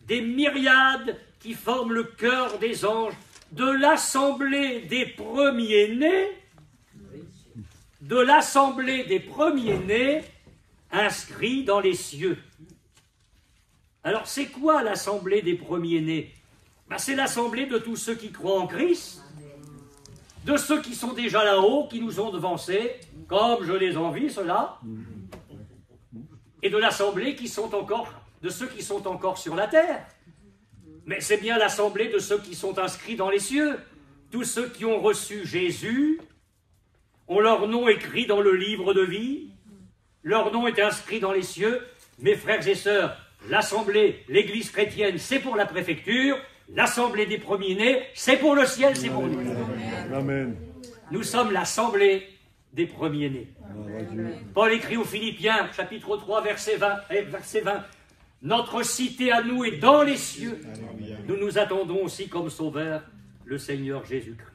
[SPEAKER 1] des myriades qui forment le chœur des anges, de l'assemblée des premiers-nés, inscrits dans les cieux. Alors, c'est quoi l'assemblée des premiers-nés? C'est l'assemblée de tous ceux qui croient en Christ, de ceux qui sont déjà là-haut, qui nous ont devancés, comme je les envie, ceux-là, et de l'assemblée de ceux qui sont encore sur la terre. Mais c'est bien l'assemblée de ceux qui sont inscrits dans les cieux, tous ceux qui ont reçu Jésus, ont leur nom écrit dans le livre de vie, leur nom est inscrit dans les cieux. Mes frères et sœurs, l'assemblée, l'église chrétienne, c'est pour la préfecture, l'assemblée des premiers-nés, c'est pour le ciel, c'est pour nous.
[SPEAKER 2] Amen.
[SPEAKER 1] Nous sommes l'assemblée des premiers-nés. Paul écrit aux Philippiens, chapitre 3, verset 20, notre cité à nous est dans les cieux. Nous nous attendons aussi comme sauveur le Seigneur Jésus-Christ.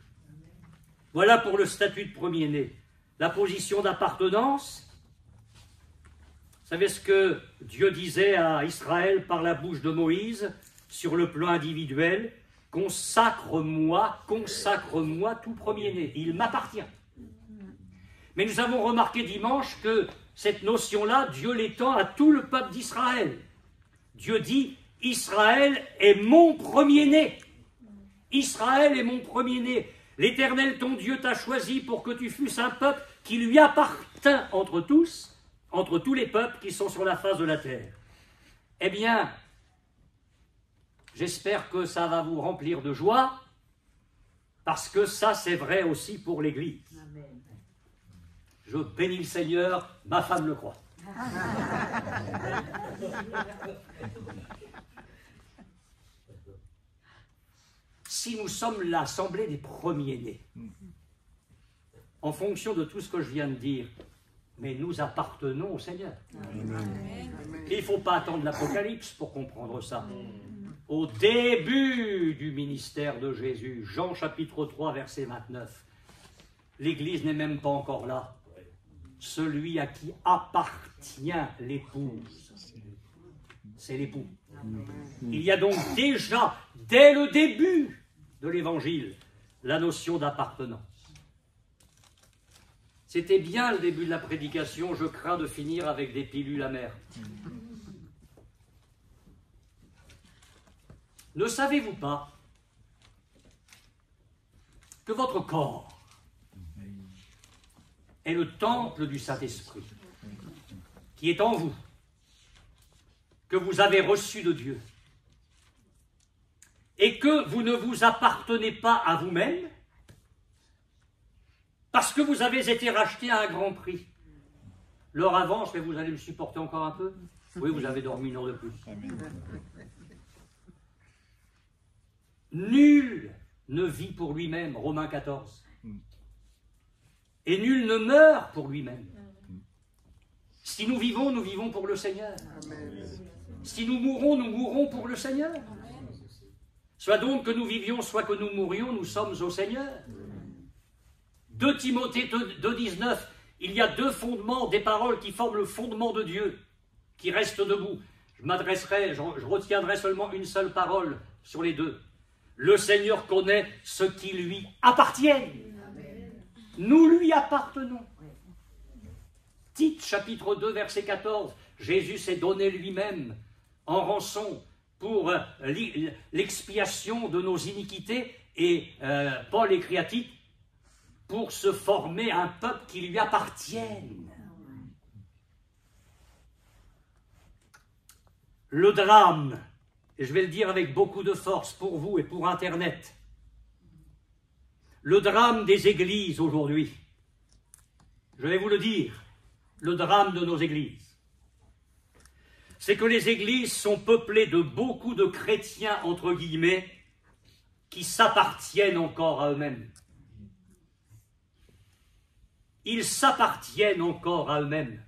[SPEAKER 1] Voilà pour le statut de premier-né. La position d'appartenance. Vous savez ce que Dieu disait à Israël par la bouche de Moïse sur le plan individuel? Consacre-moi tout premier-né. Il m'appartient. Mais nous avons remarqué dimanche que cette notion-là, Dieu l'étend à tout le peuple d'Israël. Dieu dit, Israël est mon premier-né. Israël est mon premier-né. L'Éternel, ton Dieu, t'a choisi pour que tu fusses un peuple qui lui appartint entre tous les peuples qui sont sur la face de la terre. Eh bien, j'espère que ça va vous remplir de joie, parce que ça, c'est vrai aussi pour l'Église. Amen. Je bénis le Seigneur, ma femme le croit. Si nous sommes l'assemblée des premiers-nés, en fonction de tout ce que je viens de dire, mais nous appartenons au Seigneur. Amen. Et il ne faut pas attendre l'Apocalypse pour comprendre ça. Au début du ministère de Jésus, Jean chapitre 3, verset 29, l'Église n'est même pas encore là. Celui à qui appartient l'épouse, c'est l'époux. Il y a donc déjà, dès le début de l'Évangile, la notion d'appartenance. C'était bien le début de la prédication, je crains de finir avec des pilules amères. Ne savez-vous pas que votre corps est le temple du Saint-Esprit qui est en vous, que vous avez reçu de Dieu, et que vous ne vous appartenez pas à vous-même, parce que vous avez été racheté à un grand prix. L'heure avance, mais vous allez me supporter encore un peu? Oui, vous avez dormi une heure de plus. Nul ne vit pour lui-même, Romains 14. Et nul ne meurt pour lui-même. Si nous vivons pour le Seigneur. Si nous mourrons pour le Seigneur. Soit donc que nous vivions, soit que nous mourions, nous sommes au Seigneur. 2 Timothée 2,19, il y a 2 fondements, des paroles qui forment le fondement de Dieu, qui restent debout. Je retiendrai seulement une seule parole sur les 2. Le Seigneur connaît ce qui lui appartient. Nous lui appartenons. Tite, chapitre 2, verset 14, Jésus s'est donné lui-même en rançon pour l'expiation de nos iniquités, et Paul écrit à Tite, pour se former un peuple qui lui appartienne. Le drame, et je vais le dire avec beaucoup de force pour vous et pour Internet, le drame des églises aujourd'hui, je vais vous le dire, le drame de nos églises, c'est que les églises sont peuplées de beaucoup de chrétiens, entre guillemets, qui s'appartiennent encore à eux-mêmes. Ils s'appartiennent encore à eux-mêmes.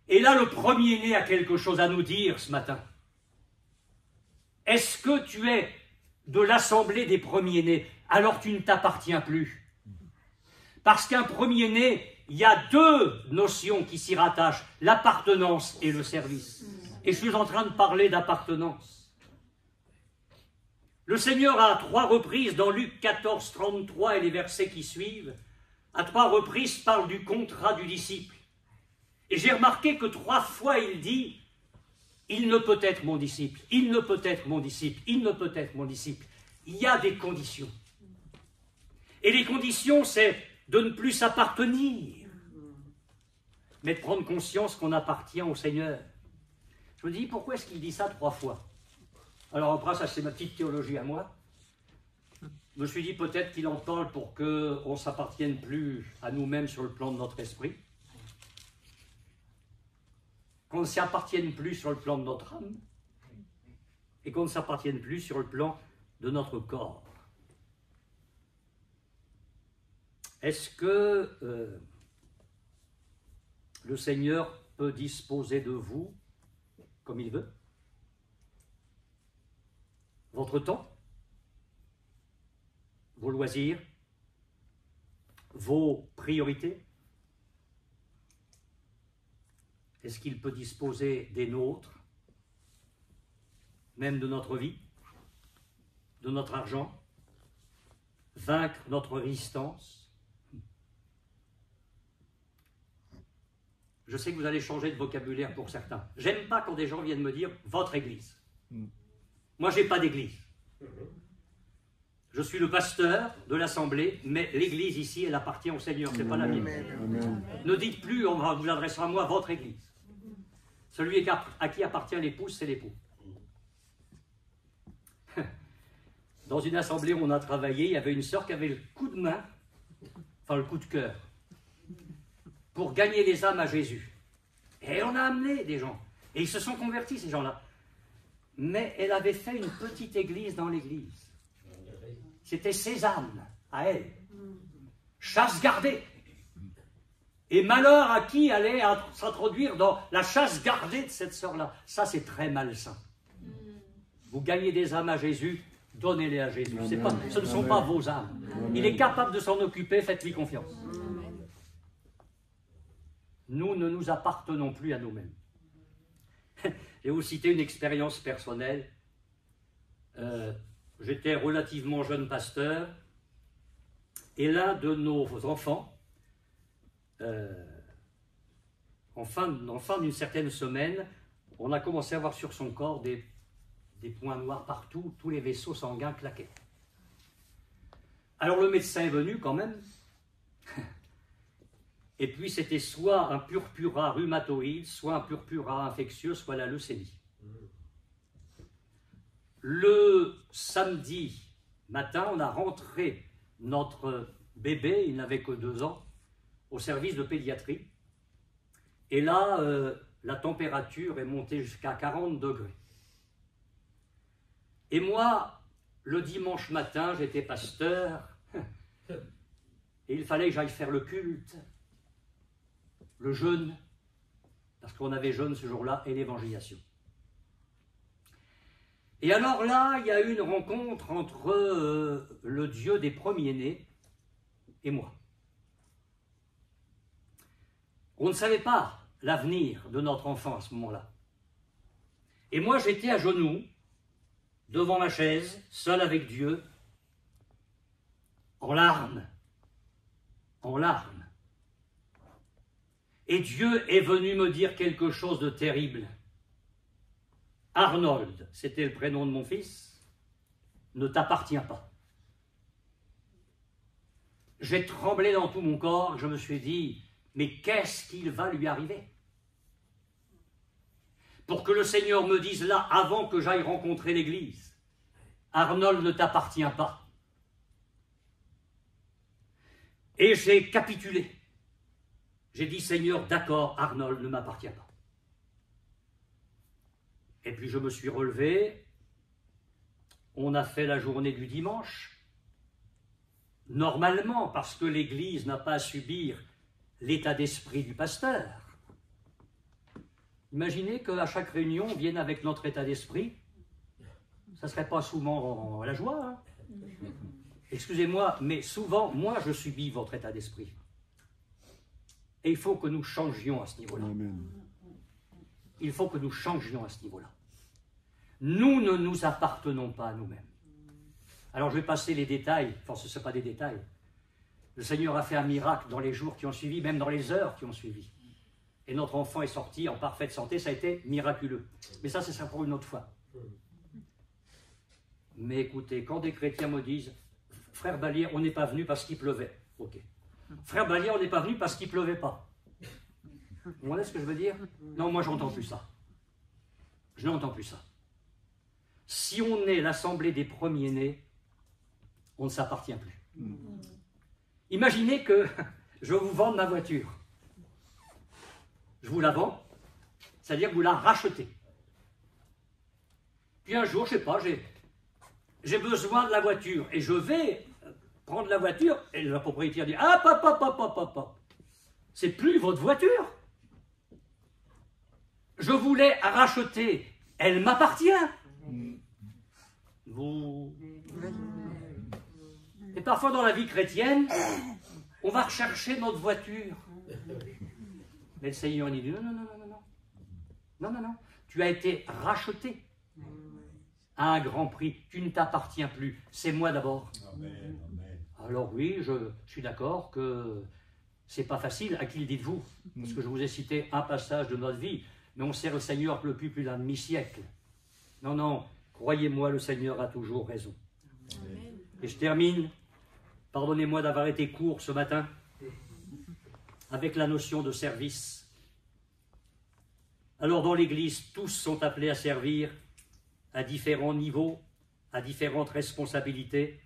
[SPEAKER 1] Et là, le premier-né a quelque chose à nous dire ce matin. Est-ce que tu es de l'assemblée des premiers-nés? Alors tu ne t'appartiens plus. Parce qu'un premier-né, il y a deux notions qui s'y rattachent, l'appartenance et le service. Et je suis en train de parler d'appartenance. Le Seigneur, à 3 reprises, dans Luc 14, 33 et les versets qui suivent, à 3 reprises parle du contrat du disciple. Et j'ai remarqué que 3 fois il dit « Il ne peut être mon disciple, il ne peut être mon disciple, il ne peut être mon disciple ». Il y a des conditions. Et les conditions, c'est de ne plus s'appartenir, mais de prendre conscience qu'on appartient au Seigneur. Je me dis, pourquoi est-ce qu'il dit ça 3 fois? Alors après, ça c'est ma petite théologie à moi. Je me suis dit peut-être qu'il en parle pour qu'on ne s'appartienne plus à nous-mêmes sur le plan de notre esprit, qu'on ne s'appartienne plus sur le plan de notre âme, et qu'on ne s'appartienne plus sur le plan de notre corps. Est-ce que le Seigneur peut disposer de vous comme il veut? Votre temps, vos loisirs, vos priorités? Est-ce qu'il peut disposer des nôtres, même de notre vie, de notre argent, vaincre notre résistance? Je sais que vous allez changer de vocabulaire pour certains. J'aime pas quand des gens viennent me dire « votre église ». Moi, je n'ai pas d'église. Je suis le pasteur de l'assemblée, mais l'église ici, elle appartient au Seigneur, ce n'est pas la mienne. Ne dites plus, on vous adressera à moi, votre église. Celui à qui appartient l'épouse, c'est l'époux. Dans une assemblée où on a travaillé, il y avait une sœur qui avait le coup de main, enfin le coup de cœur, pour gagner les âmes à Jésus. Et on a amené des gens. Et ils se sont convertis, ces gens-là. Mais elle avait fait une petite église dans l'église. C'était ses âmes, à elle. Chasse gardée. Et malheur à qui allait s'introduire dans la chasse gardée de cette sœur-là. Ça, c'est très malsain. Vous gagnez des âmes à Jésus, donnez-les à Jésus. Ce ne sont pas vos âmes. Il est capable de s'en occuper, faites-lui confiance. Nous ne nous appartenons plus à nous-mêmes. Je vais vous citer une expérience personnelle. J'étais relativement jeune pasteur, et l'un de nos enfants, en fin d'une certaine semaine, on a commencé à voir sur son corps des points noirs partout, tous les vaisseaux sanguins claquaient. Alors le médecin est venu quand même, et puis c'était soit un purpura rhumatoïde, soit un purpura infectieux, soit la leucémie. Le samedi matin, on a rentré notre bébé, il n'avait que 2 ans, au service de pédiatrie. Et là, la température est montée jusqu'à 40 degrés. Et moi, le dimanche matin, j'étais pasteur, et il fallait que j'aille faire le culte, le jeûne, parce qu'on avait jeûne ce jour-là, et l'évangélisation. Et alors là, il y a eu une rencontre entre le Dieu des premiers-nés et moi. On ne savait pas l'avenir de notre enfant à ce moment-là. Et moi, j'étais à genoux, devant ma chaise, seul avec Dieu, en larmes. En larmes. Et Dieu est venu me dire quelque chose de terrible. Arnold, c'était le prénom de mon fils, ne t'appartient pas. J'ai tremblé dans tout mon corps, je me suis dit, mais qu'est-ce qu'il va lui arriver? Pour que le Seigneur me dise là, avant que j'aille rencontrer l'Église, Arnold ne t'appartient pas. Et j'ai capitulé. J'ai dit, Seigneur, d'accord, Arnold ne m'appartient pas. Et puis je me suis relevé, on a fait la journée du dimanche, normalement, parce que l'Église n'a pas à subir l'état d'esprit du pasteur. Imaginez qu'à chaque réunion, on vienne avec notre état d'esprit. Ça ne serait pas souvent la joie. Hein. Excusez-moi, mais souvent, moi, je subis votre état d'esprit. Et il faut que nous changions à ce niveau-là. Il faut que nous changions à ce niveau-là. Nous ne nous appartenons pas à nous-mêmes. Alors je vais passer les détails, enfin ce ne sont pas des détails. Le Seigneur a fait un miracle dans les jours qui ont suivi, même dans les heures qui ont suivi. Et notre enfant est sorti en parfaite santé, ça a été miraculeux. Mais ça, ce sera pour une autre fois. Mais écoutez, quand des chrétiens me disent « Frère Ballier, on n'est pas venu parce qu'il pleuvait. » Ok. « Frère Ballier, on n'est pas venu parce qu'il ne pleuvait pas. » Vous voyez ce que je veux dire? Non, moi, j'entends plus ça. Je n'entends plus ça. Si on est l'assemblée des premiers-nés, on ne s'appartient plus. Imaginez que je vous vende ma voiture. Je vous la vends, c'est-à-dire que vous la rachetez. Puis un jour, je ne sais pas, j'ai besoin de la voiture et je vais prendre la voiture et le propriétaire dit « Ah, papa, c'est plus votre voiture. Je voulais racheter, elle m'appartient. » Vous... Et parfois dans la vie chrétienne, on va rechercher notre voiture. Mais le Seigneur dit non, tu as été racheté à un grand prix, tu ne t'appartiens plus, c'est moi d'abord. Alors oui, je suis d'accord que c'est pas facile, à qui le dites-vous? Parce que je vous ai cité un passage de notre vie, mais on sert le Seigneur depuis plus d'un demi-siècle. Non, croyez-moi, le Seigneur a toujours raison. Amen. Et je termine, pardonnez-moi d'avoir été court ce matin, avec la notion de service. Alors dans l'Église, tous sont appelés à servir à différents niveaux, à différentes responsabilités,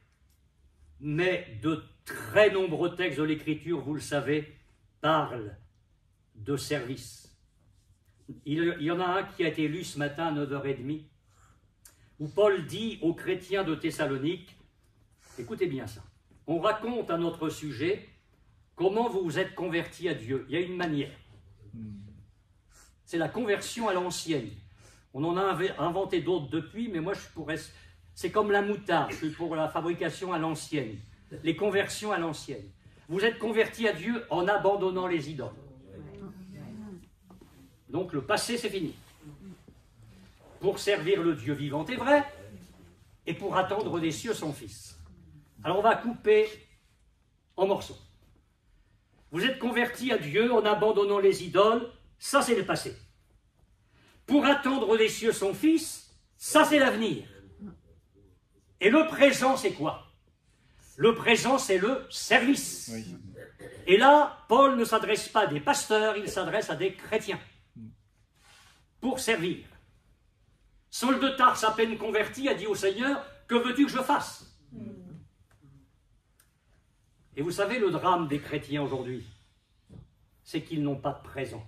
[SPEAKER 1] mais de très nombreux textes de l'Écriture, vous le savez, parlent de service. Il y en a un qui a été lu ce matin à 9h30, où Paul dit aux chrétiens de Thessalonique, écoutez bien ça, on raconte à notre sujet comment vous vous êtes convertis à Dieu. Il y a une manière. C'est la conversion à l'ancienne. On en a inventé d'autres depuis, mais moi, c'est comme la moutarde, je suis pour la fabrication à l'ancienne. Les conversions à l'ancienne. Vous êtes convertis à Dieu en abandonnant les idoles. Donc le passé, c'est fini. Pour servir le Dieu vivant et vrai, et pour attendre des cieux son Fils. Alors on va couper en morceaux. Vous êtes convertis à Dieu en abandonnant les idoles, ça c'est le passé. Pour attendre des cieux son Fils, ça c'est l'avenir. Et le présent c'est quoi? Le présent c'est le service. Oui. Et là, Paul ne s'adresse pas à des pasteurs, il s'adresse à des chrétiens. Pour servir. Saul de Tarse, à peine converti, a dit au Seigneur, que veux-tu que je fasse? Et vous savez, le drame des chrétiens aujourd'hui, c'est qu'ils n'ont pas de présent.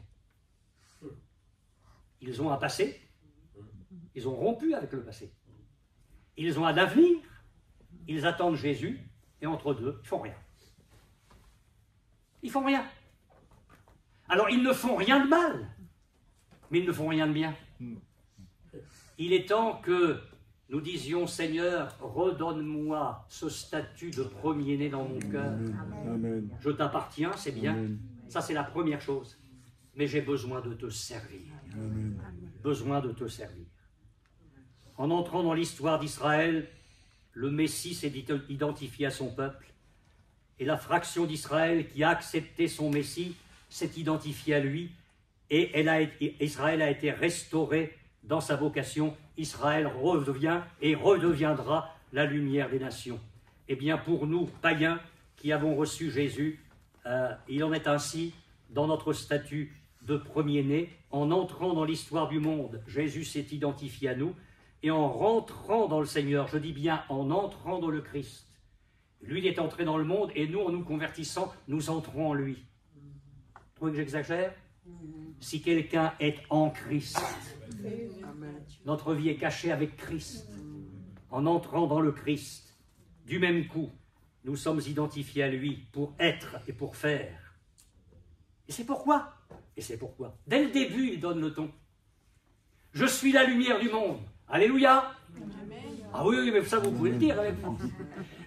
[SPEAKER 1] Ils ont un passé, ils ont rompu avec le passé. Ils ont un avenir, ils attendent Jésus, et entre deux, ils ne font rien. Ils ne font rien. Alors, ils ne font rien de mal, mais ils ne font rien de bien. Il est temps que nous disions, Seigneur, redonne-moi ce statut de premier-né dans mon cœur. Amen. Je t'appartiens, c'est bien. Amen. Ça, c'est la première chose. Mais j'ai besoin de te servir. Amen. Besoin de te servir. En entrant dans l'histoire d'Israël, le Messie s'est identifié à son peuple. Et la fraction d'Israël qui a accepté son Messie s'est identifiée à lui. Et Israël a été restauré dans sa vocation. Israël redevient et redeviendra la lumière des nations. Eh bien, pour nous, païens, qui avons reçu Jésus, il en est ainsi dans notre statut de premier-né. En entrant dans l'histoire du monde, Jésus s'est identifié à nous. Et en rentrant dans le Seigneur, je dis bien en entrant dans le Christ, lui, il est entré dans le monde et nous, en nous convertissant, nous entrons en lui. Vous trouvez que j'exagère? Si quelqu'un est en Christ, notre vie est cachée avec Christ. En entrant dans le Christ, du même coup, nous sommes identifiés à lui pour être et pour faire. Et c'est pourquoi Et c'est pourquoi, dès le début, il donne le ton. Je suis la lumière du monde. Alléluia. Ah oui, mais ça, vous pouvez le dire avec moi.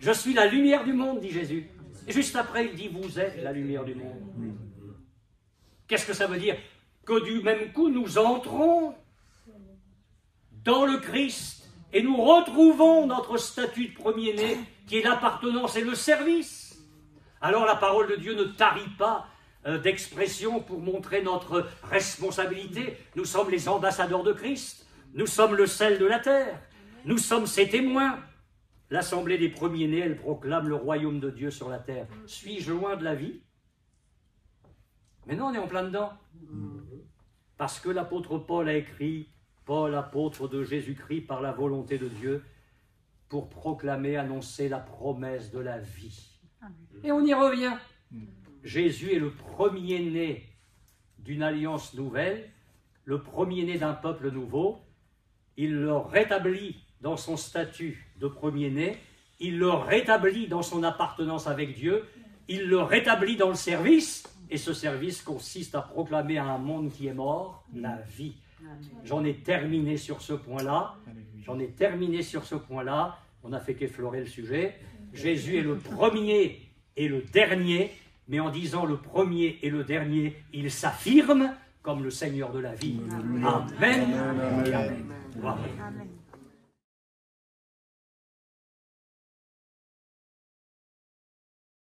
[SPEAKER 1] Je suis la lumière du monde, dit Jésus. Et juste après, il dit, vous êtes la lumière du monde. Qu'est-ce que ça veut dire? Que du même coup, nous entrons dans le Christ et nous retrouvons notre statut de premier-né, qui est l'appartenance et le service. Alors la parole de Dieu ne tarit pas d'expression pour montrer notre responsabilité. Nous sommes les ambassadeurs de Christ, nous sommes le sel de la terre, nous sommes ses témoins. L'assemblée des premiers-nés, elle proclame le royaume de Dieu sur la terre. Suis-je loin de la vie? Mais non, on est en plein dedans. Parce que l'apôtre Paul a écrit, Paul, apôtre de Jésus-Christ par la volonté de Dieu, pour proclamer, annoncer la promesse de la vie. Et on y revient. Jésus est le premier-né d'une alliance nouvelle, le premier-né d'un peuple nouveau. Il le rétablit dans son statut de premier-né, il le rétablit dans son appartenance avec Dieu, il le rétablit dans le service, et ce service consiste à proclamer à un monde qui est mort la vie. J'en ai terminé sur ce point-là. On n'a fait qu'effleurer le sujet. Jésus est le premier et le dernier, mais en disant le premier et le dernier, il s'affirme comme le Seigneur de la vie. Amen. Amen. Amen. Amen.